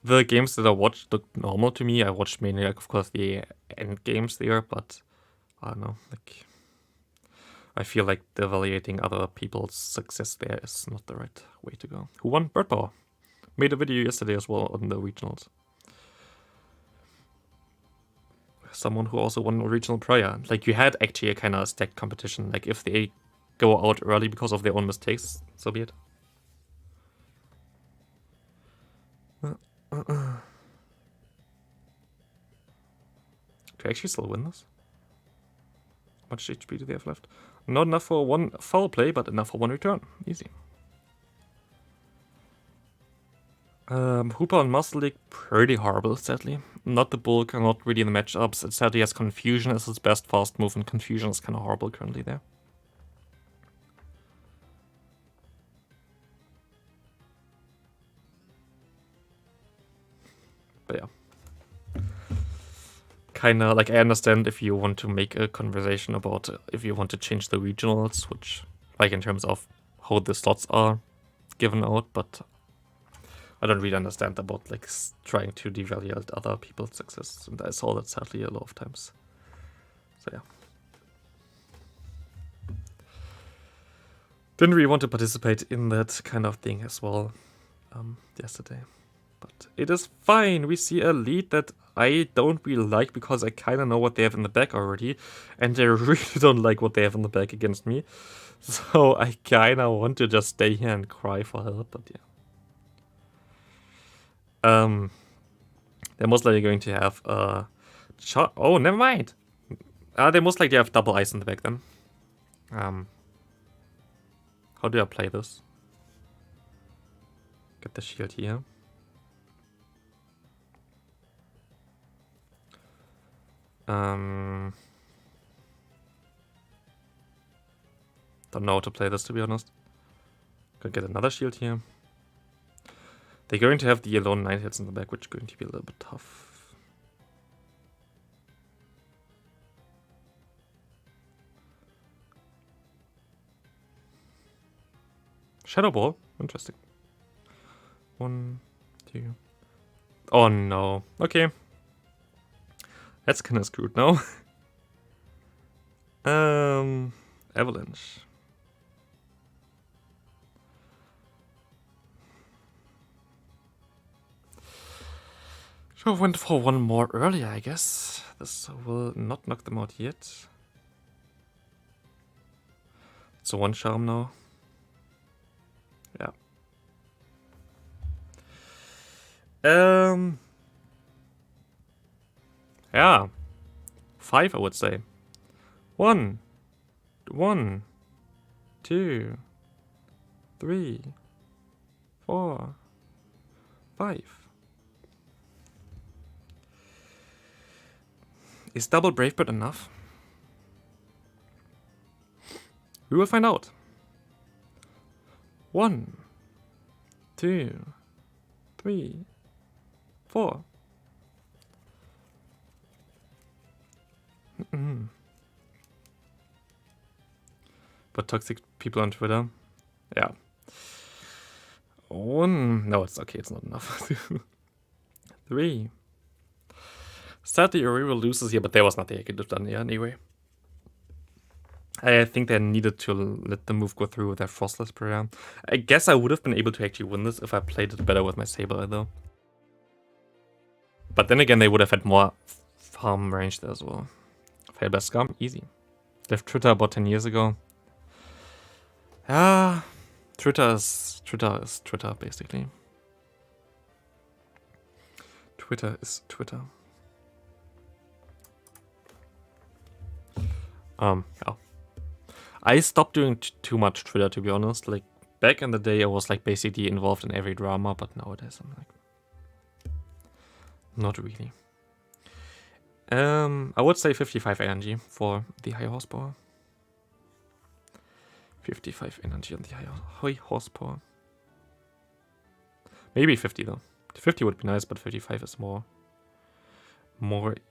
the games that I watched looked normal to me. I watched mainly, like, of course, the end games there, but I don't know, like, I feel like evaluating other people's success there is not the right way to go. Who won? Birdpaw. Made a video yesterday as well on the regionals. Someone who also won a regional prior. Like, you had actually a kind of stacked competition. Like, if they go out early because of their own mistakes, so be it. Do I actually still win this? How much HP do they have left? Not enough for one foul play, but enough for one return. Easy. Hooper on Muscle League, pretty horrible, sadly. Not the bulk, not really in the matchups. It sadly has Confusion as his best fast move, and Confusion is kind of horrible currently there. But yeah. Kinda, like, I understand if you want to make a conversation about if you want to change the regionals, which, like, in terms of how the slots are given out, but I don't really understand about, like, trying to devalue other people's success, and I saw that sadly a lot of times. So yeah. Didn't really want to participate in that kind of thing as well yesterday. But it is fine. We see a lead that I don't really like because I kind of know what they have in the back already. And I really don't like what they have in the back against me. So I kind of want to just stay here and cry for help. But yeah. They're most likely going to have a shot. Oh, never mind. They most likely have double ice in the back then. How do I play this? Get the shield here. Don't know how to play this, to be honest. Gonna get another shield here. They're going to have the yellow 9 hits in the back, which is going to be a little bit tough. Shadow Ball? Interesting. 1, 2. Oh no. Okay. That's kind of screwed now. Avalanche. Should have went for one more earlier, I guess. This will not knock them out yet. It's a one charm now. Yeah. Yeah. 5, I would say. 1, 1, 2, 3, 4, 5. Is double Bravebird enough? We will find out. 1, 2, 3, 4. But toxic people on Twitter? Yeah. 1. No, it's okay, it's not enough. 3. Sadly, Uriel loses here, but there was nothing I could have done here anyway. I think they needed to let the move go through with their Frostless prayer. I guess I would have been able to actually win this if I played it better with my Saber, though. But then again, they would have had more farm range there as well. Failbest Scum, easy. Left Twitter about 10 years ago. Ah, Twitter is Twitter, basically. Twitter is Twitter. Yeah. I stopped doing too much Twitter, to be honest. Like, back in the day, I was like basically involved in every drama, but nowadays I'm like, not really. I would say 55 energy for the high horsepower. 55 energy on the high horsepower. Maybe 50 though. 50 would be nice, but 55 is more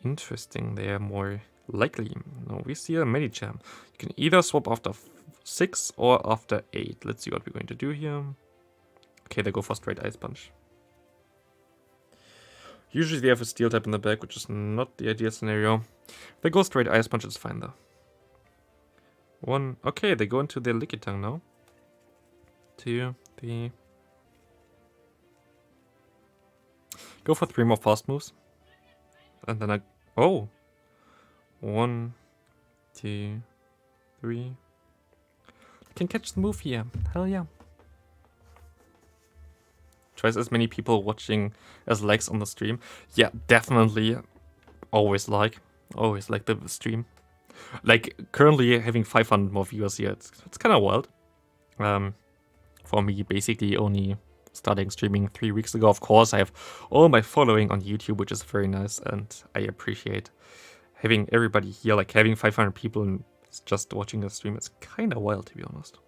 interesting there, more likely. No, we see a Medicham. You can either swap after 6 or after 8. Let's see what we're going to do here. Okay, they go for straight Ice Punch. Usually they have a Steel type in the back, which is not the ideal scenario. If they go straight Ice Punch, it's fine though. 1. Okay, they go into their Lickitung now. 2, 3. Go for 3 more fast moves. And then oh! 1, 2, 3. Can catch the move here. Hell yeah. Twice as many people watching as likes on the stream. Yeah, definitely. Always like the stream. Like, currently having 500 more viewers here, it's kind of wild. For me, basically only starting streaming 3 weeks ago. Of course, I have all my following on YouTube, which is very nice, and I appreciate having everybody here. Like, having 500 people and just watching the stream, it's kind of wild, to be honest.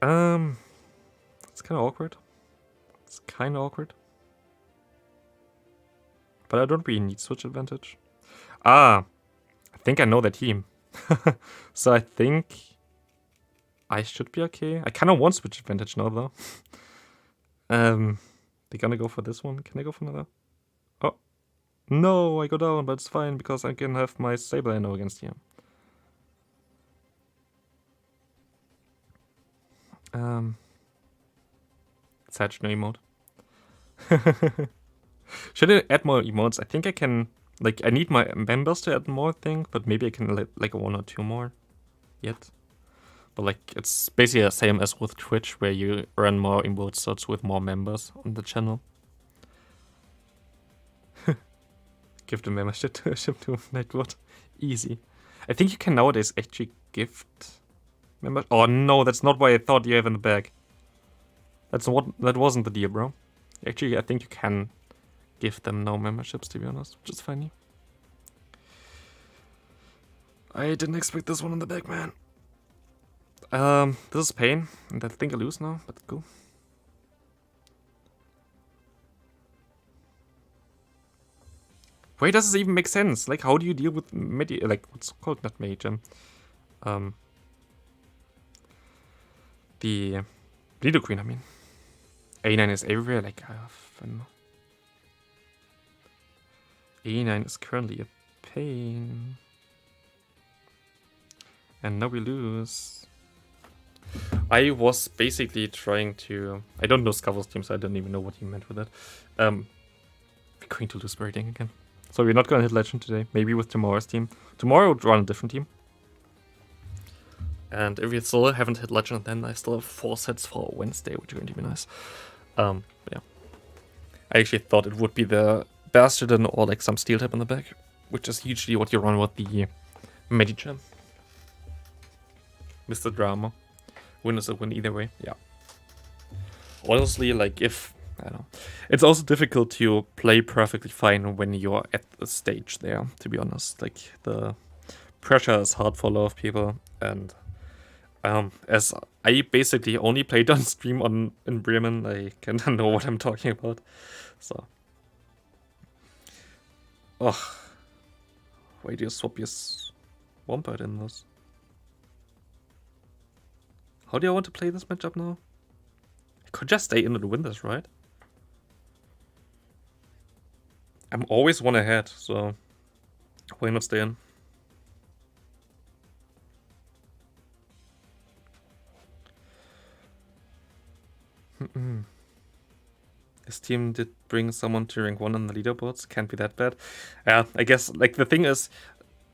It's kind of awkward. But I don't really need switch advantage. Ah, I think I know the team. So I think I should be okay. I kind of want switch advantage now, though. They're gonna go for this one. Can I go for another? Oh, no, I go down, but it's fine because I can have my Saber Anno against him. Sad no emote. Should I add more emotes? I think I can. Like, I need my members to add more thing, but maybe I can let like 1 or 2 more yet. But like, it's basically the same as with Twitch, where you earn more emote slots with more members on the channel. Give the membership to Nightbot. Easy. I think you can nowadays actually gift members. Oh no, that's not what I thought you have in the bag. That wasn't the deal, bro. Actually, I think you can give them no memberships, to be honest, which is funny. I didn't expect this one in the back, man. This is pain, and I think I lose now, but cool. Wait, does this even make sense? Like, how do you deal with like, what's called not Medicham? The Nidoqueen, I mean. A9 is everywhere, like, I have fun. A9 is currently a pain. And now we lose. I was basically trying to... I don't know Scuffle's team, so I don't even know what he meant with that. We're going to lose Braiding again. So we're not going to hit Legend today. Maybe with tomorrow's team. Tomorrow we'll run a different team. And if we still haven't hit Legend, then I still have 4 sets for Wednesday, which are going to be nice. Yeah. I actually thought it would be the Bastion or like some Steel type in the back, which is usually what you run with the Medichan. Mr. Drama. Win is a win either way, yeah. Honestly, like if... I don't know. It's also difficult to play perfectly fine when you're at the stage there, to be honest. Like, the pressure is hard for a lot of people, and as I basically only played on stream in Bremen, I kind of know what I'm talking about. So... Ugh. Why do you swap your Swampert in this? How do I want to play this matchup now? I could just stay in and win this, right? I'm always one ahead, so why not stay in? This team did bring someone to rank 1 on the leaderboards. Can't be that bad. Yeah, I guess, like, the thing is,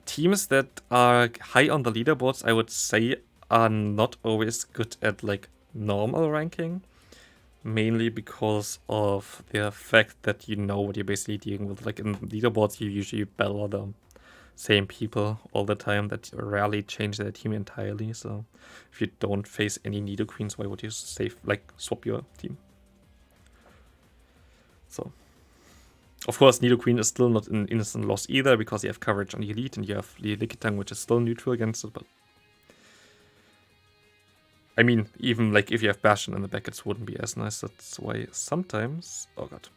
teams that are high on the leaderboards, I would say, are not always good at, like, normal ranking. Mainly because of the fact that you know what you're basically dealing with. Like, in leaderboards, you usually battle the same people all the time that rarely change their team entirely. So, if you don't face any Nidoqueens, why would you swap your team? So, of course, Nidoqueen is still not an instant loss either, because you have coverage on the Elite and you have Lickitung, which is still neutral against it, but... I mean, even like if you have Bastion in the back, it wouldn't be as nice. That's why sometimes... Oh god.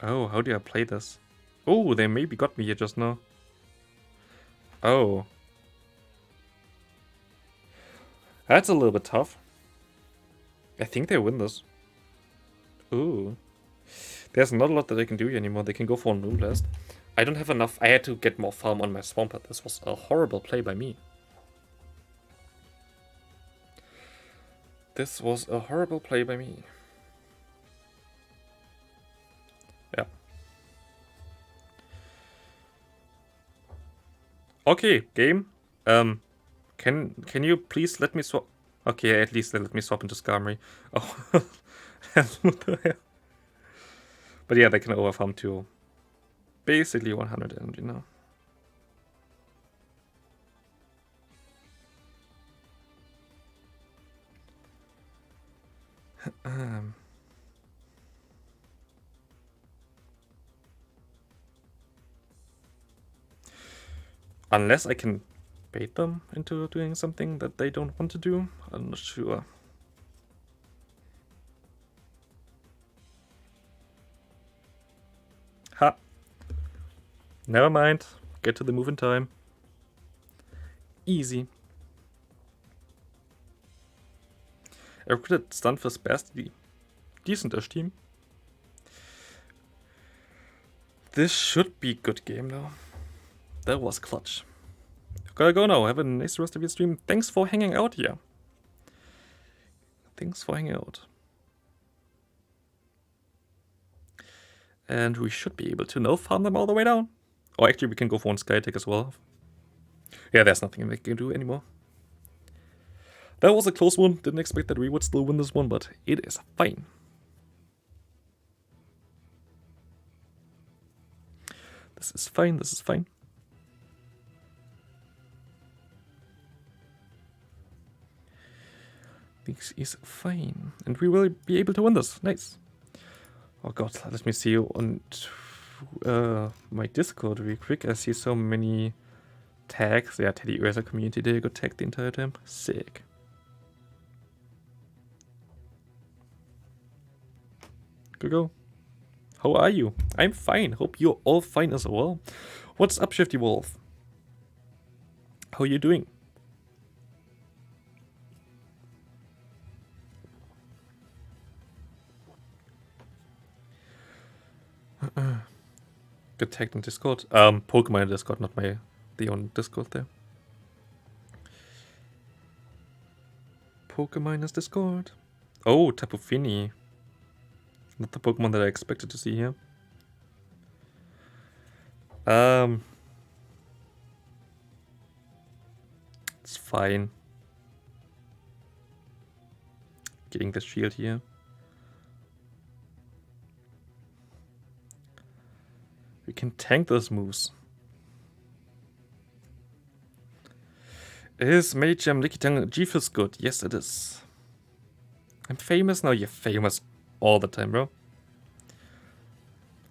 Oh, how do I play this? Oh, they maybe got me here just now. Oh. That's a little bit tough. I think they win this. Ooh. There's not a lot that I can do here anymore. They can go for a Moonblast. I don't have enough. I had to get more farm on my Swampert. This was a horrible play by me. This was a horrible play by me. Yeah. Okay, game. Can you please let me swap? Okay, at least they let me swap into Skarmory. Oh, what the hell? But yeah, they can overfarm to basically 100 energy now. Unless I can bait them into doing something that they don't want to do, I'm not sure. Ha! Never mind. Get to the move in time. Easy. I recruited Stunfisk Basti. Decent-ish team. This should be good game now. That was clutch. Gotta go now. Have a nice rest of your stream. Thanks for hanging out here. Thanks for hanging out. And we should be able to now farm them all the way down. Or actually, we can go for one Sky Attack as well. Yeah, there's nothing we can do anymore. That was a close one. Didn't expect that we would still win this one, but it is fine. This is fine, this is fine. This is fine. And we will be able to win this. Nice. Oh god, let me see on my Discord real quick. I see so many tags. Yeah, Teddy Ursa community day got tagged the entire time. Sick. Go go. How are you? I'm fine. Hope you're all fine as well. What's up, Shifty Wolf? How are you doing? Get tagged in Discord. Pokemon in Discord, not my the on Discord there. Pokemon is Discord. Oh, Tapu Fini. Not the Pokemon that I expected to see here. It's fine. Getting the shield here. We can tank those moves. Is Machem Lickitung G-Fizz good? Yes, it is. I'm famous now. You're famous all the time, bro.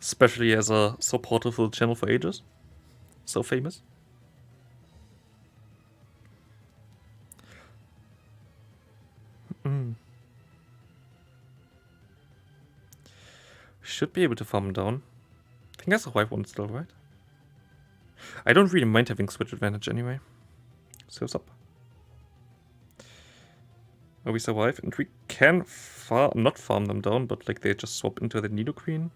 Especially as a supportive channel for ages. So famous. Should be able to farm down. I think that's a 5-1 still, right? I don't really mind having switch advantage anyway. So what's up? Oh, we survive, and we can not farm them down, but like they just swap into the Nidoqueen.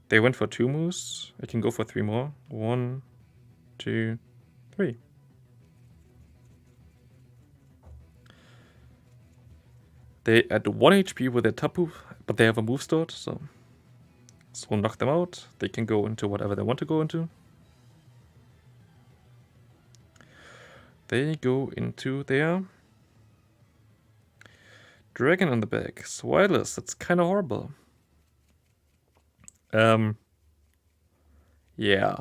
They went for 2 moves. I can go for 3 more. 1, 2, 3. They add 1 HP with their Tapu, but they have a move stored, so we'll knock them out. They can go into whatever they want to go into. They go into their Dragon on the back. Swileless, that's kind of horrible. Yeah.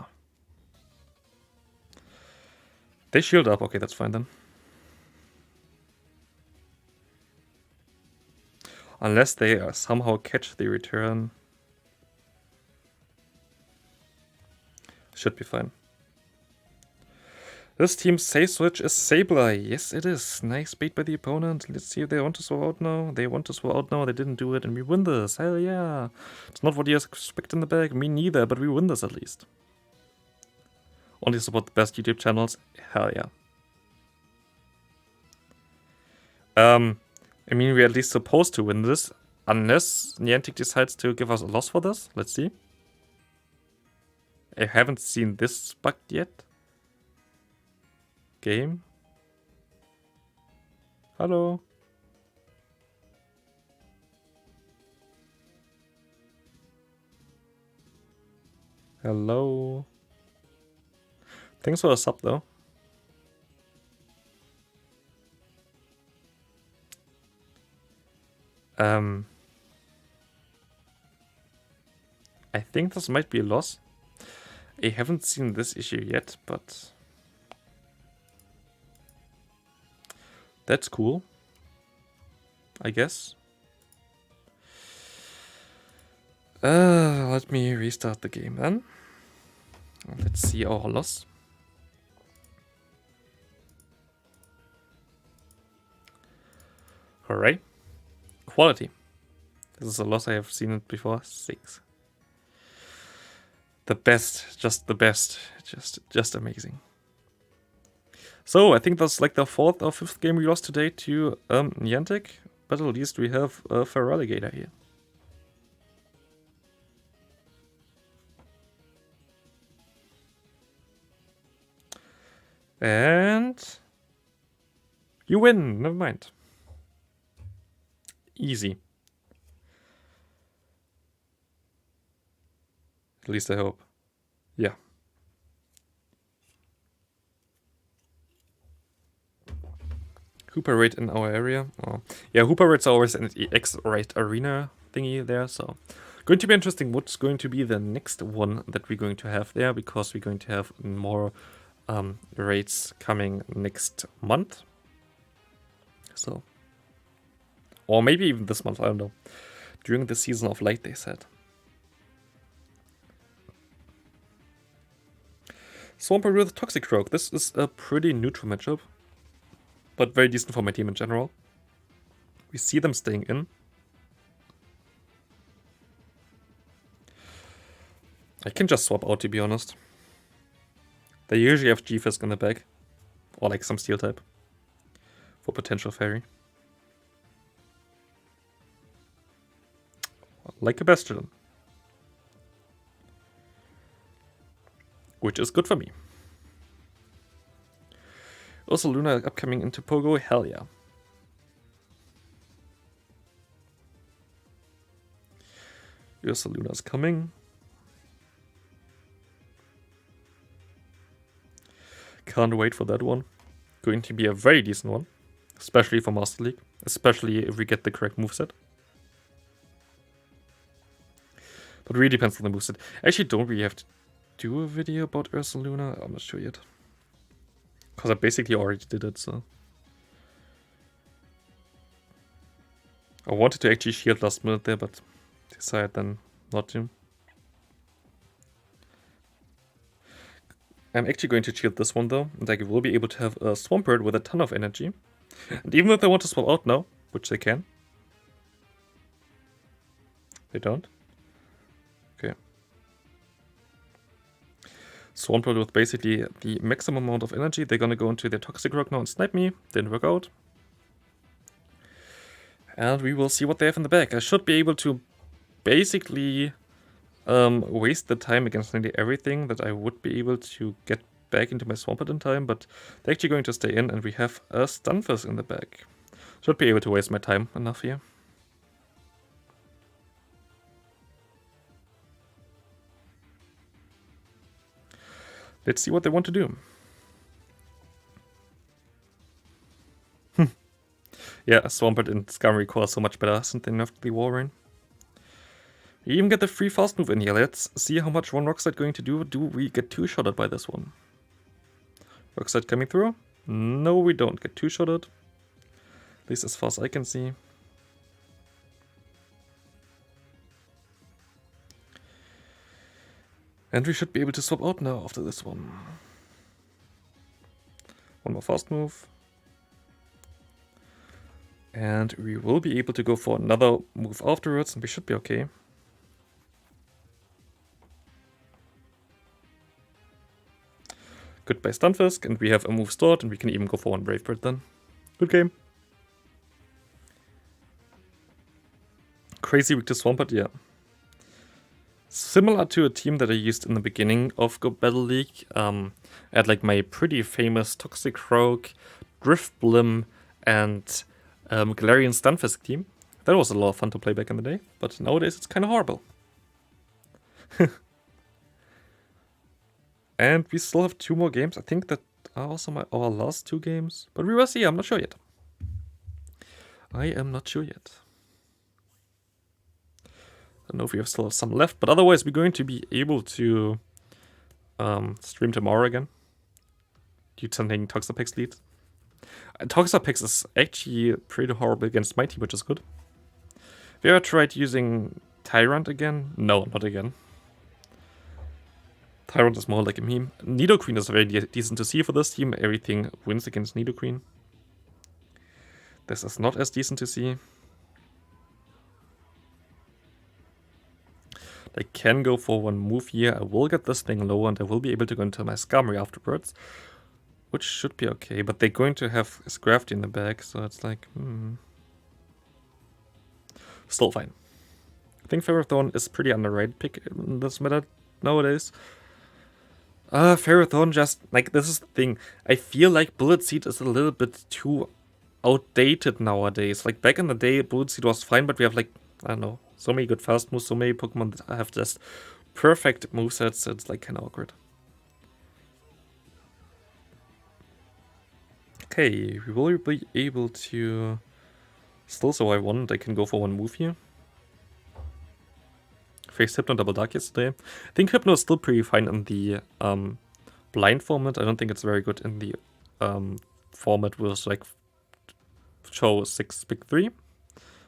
They shield up. Okay, that's fine then. Unless they somehow catch the return. Should be fine. This team's safe switch is Sableye. Yes, it is. Nice bait by the opponent. Let's see if they want to swap out now. They want to swap out now. They didn't do it, and we win this. Hell yeah. It's not what you expect in the bag. Me neither, but we win this at least. Only support the best YouTube channels. Hell yeah. I mean, we're at least supposed to win this. Unless Niantic decides to give us a loss for this. Let's see. I haven't seen this bug yet. Game. Hello. Hello. Thanks for the sub though. I think this might be a loss. I haven't seen this issue yet, but that's cool, I guess. Let me restart the game then. Let's see our loss. Alright. Quality. This is a loss I have seen it before. 6. The best, just the best, just amazing. So I think that's like the 4th or 5th game we lost today to Niantic, but at least we have a Feraligatr here. And you win, never mind. Easy. At least I hope. Yeah. Hooper raid in our area. Oh. Yeah, Hooper raids are always an X-raid arena thingy there, so going to be interesting what's going to be the next one that we're going to have there, because we're going to have more raids coming next month. So, or maybe even this month, I don't know. During the season of light, they said. Swampert with Toxic Rogue. This is a pretty neutral matchup, but very decent for my team in general. We see them staying in. I can just swap out, to be honest. They usually have G-Fizz in the bag, or like some Steel type, for potential Fairy. Like a Bastion. Which is good for me. Ursaluna upcoming into Pogo, hell yeah. Ursaluna's coming. Can't wait for that one. Going to be a very decent one. Especially for Master League. Especially if we get the correct moveset. But it really depends on the moveset. Actually, don't we have to do a video about Ursaluna? I'm not sure yet. Because I basically already did it, so. I wanted to actually shield last minute there, but decided then not to. I'm actually going to shield this one though, and I will be able to have a Swampert with a ton of energy. And even if they want to swap out now, which they can. They don't? Okay. Swampert with basically the maximum amount of energy. They're gonna go into their Toxic Rock now and snipe me. Didn't work out. And we will see what they have in the back. I should be able to basically waste the time against nearly everything that I would be able to get back into my Swampert in time, but they're actually going to stay in, and we have a Stunfisk in the back. Should be able to waste my time enough here. Let's see what they want to do. Yeah, Swampert and Scum Recall are so much better since they nerfed the Walrein. We even get the free fast move in here. Let's see how much one Rockslide going to do. Do we get two-shotted by this one? Rockslide coming through? No, we don't get two-shotted. At least as far as I can see. And we should be able to swap out now after this one. One more fast move. And we will be able to go for another move afterwards, and we should be okay. Goodbye Stunfisk, and we have a move stored, and we can even go for one Brave Bird then. Good game. Crazy weak to Swampert, yeah. Similar to a team that I used in the beginning of Go Battle League. I had like my pretty famous Toxic Rogue, Drift Blim, and Galarian Stunfisk team. That was a lot of fun to play back in the day, but nowadays it's kind of horrible. And we still have 2 more games. I think that are also our last 2 games, but we will see. I'm not sure yet. I am not sure yet. I don't know if we have still some left, but otherwise we're going to be able to stream tomorrow again. Due to something Toxapex lead. Toxapex is actually pretty horrible against my team, which is good. Have you ever tried using Tyrant again? No, not again. Tyrant is more like a meme. Nidoqueen is very decent to see for this team. Everything wins against Nidoqueen. This is not as decent to see. I can go for one move here. I will get this thing low, and I will be able to go into my Skarmory afterwards. Which should be okay, but they're going to have Scrafty in the back, so it's like, Still fine. I think Ferrothorn is pretty underrated pick in this meta nowadays. Ferrothorn just, like, this is the thing. I feel like Bullet Seed is a little bit too outdated nowadays. Like, back in the day, Bullet Seed was fine, but we have, like, I don't know, so many good fast moves, so many Pokemon that have just perfect movesets, so it's, like, kind of awkward. Okay, we will be able to still survive one. I can go for one move here. Faced Hypno Double Dark yesterday. I think Hypno is still pretty fine in the blind format. I don't think it's very good in the format with like show 6 pick 3.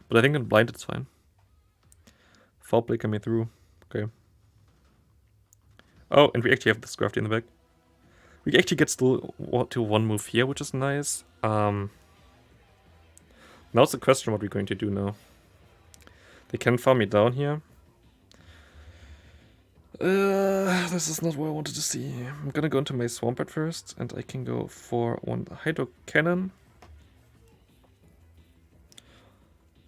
But I think in blind it's fine. Foul play coming through. Okay. Oh, and we actually have the Scrafty in the back. We actually get still to one move here, which is nice. Now it's the question what we're going to do now. They can farm me down here. This is not what I wanted to see. I'm gonna go into my Swampert first, and I can go for one Hydro Cannon.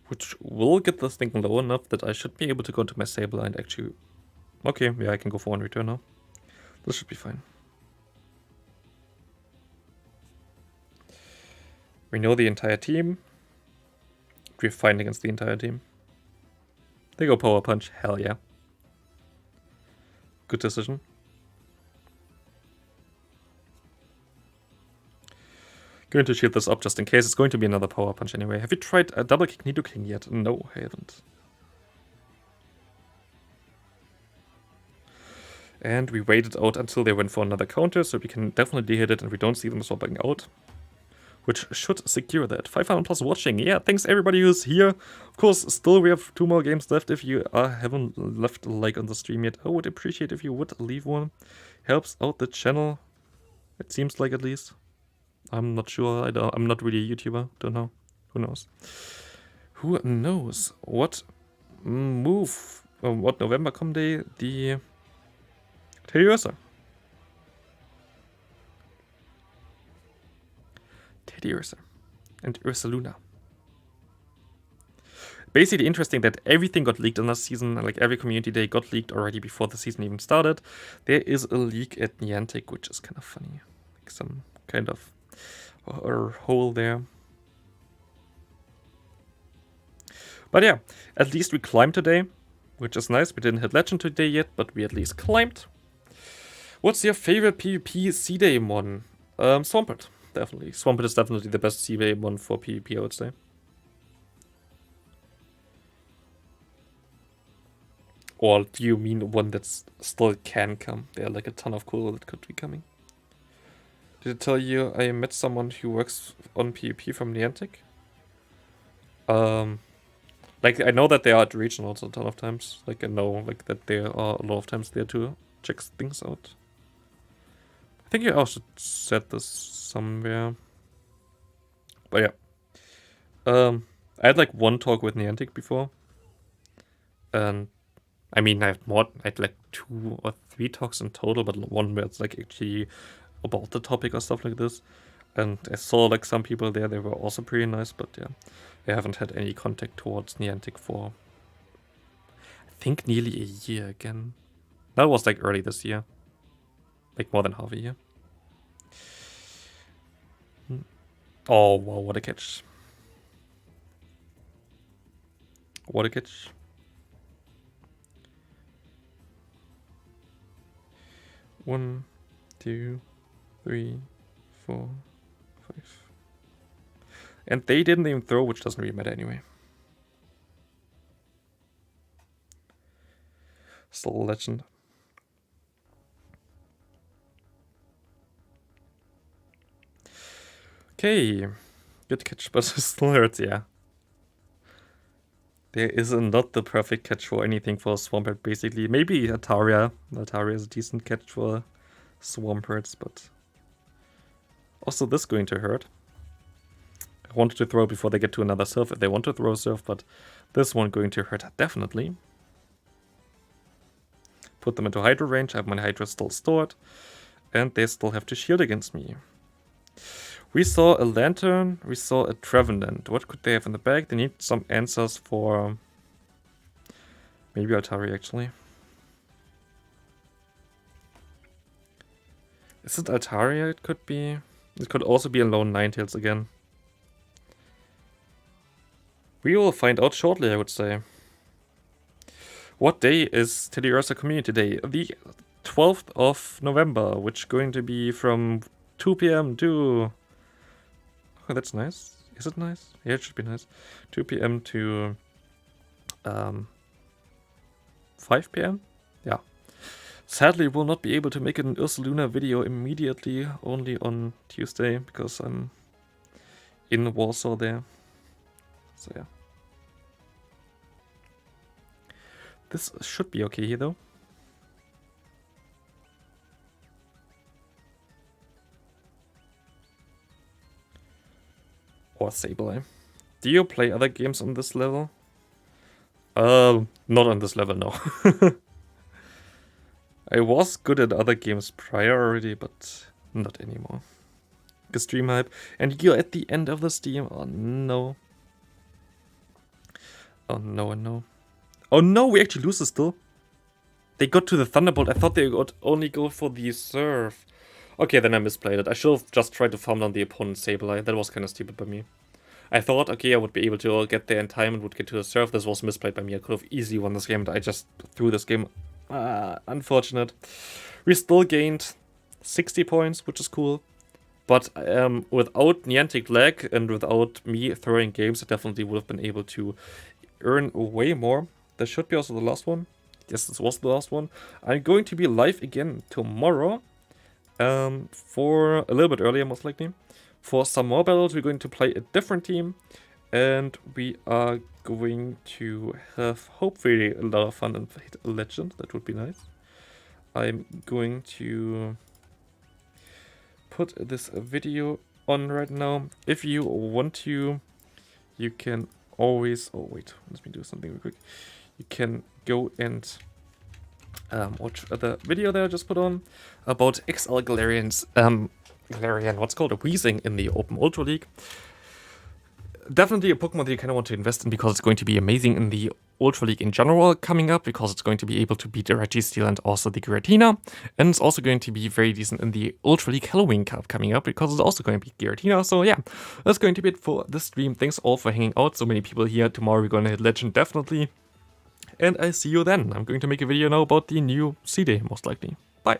Which will get this thing low enough that I should be able to go into my Sableye and actually... Okay, yeah, I can go for one return now. This should be fine. We know the entire team. We're fighting against the entire team. They go power punch. Hell yeah. Good decision. Going to shield this up just in case. It's going to be another power punch anyway. Have you tried a double kick Nidoking yet? No, I haven't. And we waited out until they went for another counter, so we can definitely hit it and we don't see them swapping out. Which should secure that. 500 plus watching. Yeah, thanks everybody who's here. Of course, still we have 2 more games left. If you haven't left a like on the stream yet, I would appreciate if you would leave one. Helps out the channel. It seems like, at least. I'm not sure. I'm not really a YouTuber. Don't know. Who knows? Who knows? What move? What November come day? The Teddiursa. Teddiursa and Ursaluna. Basically interesting that everything got leaked in last season. Like every community day got leaked already before the season even started. There is a leak at Niantic, which is kind of funny. Like some kind of hole there. But yeah, at least we climbed today, which is nice. We didn't hit Legend today yet, but we at least climbed. What's your favorite PvP C-Day one? Swampert, definitely. Swampert is definitely the best C-Day one for PvP, I would say. Or do you mean one that still can come? There are like a ton of cool that could be coming. Did I tell you I met someone who works on PvP from Niantic? Like, I know that they are at regionals a ton of times. Like, I know like that there are a lot of times there to check things out. I think you also said this somewhere. But yeah. I had like one talk with Niantic before. And I mean, I had like 2 or 3 talks in total, but one where it's like actually about the topic or stuff like this. And I saw like some people there, they were also pretty nice, but yeah, I haven't had any contact towards Niantic for, I think, nearly a year again. That was like early this year. Like more than half a year. Oh wow, what a catch. What a catch. One, 2, 3, 4, 5. And they didn't even throw, which doesn't really matter anyway. Still a legend. Okay, good catch, but it still hurts, yeah. There is not the perfect catch for anything for Swampert, basically. Maybe Altaria. Altaria is a decent catch for Swamperts, but also this going to hurt. I wanted to throw before they get to another surf if they want to throw a surf, but this one going to hurt definitely. Put them into Hydro range. I have my Hydro still stored, and they still have to shield against me. We saw a Lantern, we saw a Trevenant. What could they have in the bag? They need some answers for maybe Altaria, actually. Is it Altaria? It could be. It could also be a lone Ninetales again. We will find out shortly, I would say. What day is Teddiursa Community Day? The 12th of November, which is going to be from 2 PM to... Oh, that's nice. Is it nice? Yeah, it should be nice. 2 PM to 5 PM? Yeah. Sadly, we'll not be able to make an Ursaluna video immediately, only on Tuesday, because I'm in Warsaw there. So yeah. This should be okay here, though. Or Sableye. Do you play other games on this level? Not on this level, no. I was good at other games prior already, but not anymore. Stream hype. And you're at the end of the stream. Oh no. Oh no, no. Oh no, we actually lose this still. They got to the Thunderbolt. I thought they would only go for the Surf. Okay, then I misplayed it. I should have just tried to farm down the opponent's Sableye. That was kind of stupid by me. I thought, okay, I would be able to get there in time and would get to the serve. This was misplayed by me. I could have easily won this game, but I just threw this game. Unfortunate. We still gained 60 points, which is cool. But without Niantic lag and without me throwing games, I definitely would have been able to earn way more. This should be also the last one. Yes, this was the last one. I'm going to be live again tomorrow. For a little bit earlier, most likely. For some more battles, we're going to play a different team. And we are going to have, hopefully, a lot of fun and hit a legend. That would be nice. I'm going to put this video on right now. If you want to, you can always... Oh, wait. Let me do something real quick. You can go and watch the video that I just put on about XL Galarian's... Galarian, what's called a Weezing in the Open Ultra League. Definitely a Pokemon that you kind of want to invest in because it's going to be amazing in the Ultra League in general coming up, because it's going to be able to beat the Registeel and also the Giratina. And it's also going to be very decent in the Ultra League Halloween Cup coming up, because it's also going to be Giratina. So yeah, that's going to be it for this stream. Thanks all for hanging out. So many people here. Tomorrow we're going to hit Legend, definitely. And I see you then. I'm going to make a video now about the new C-Day, most likely. Bye.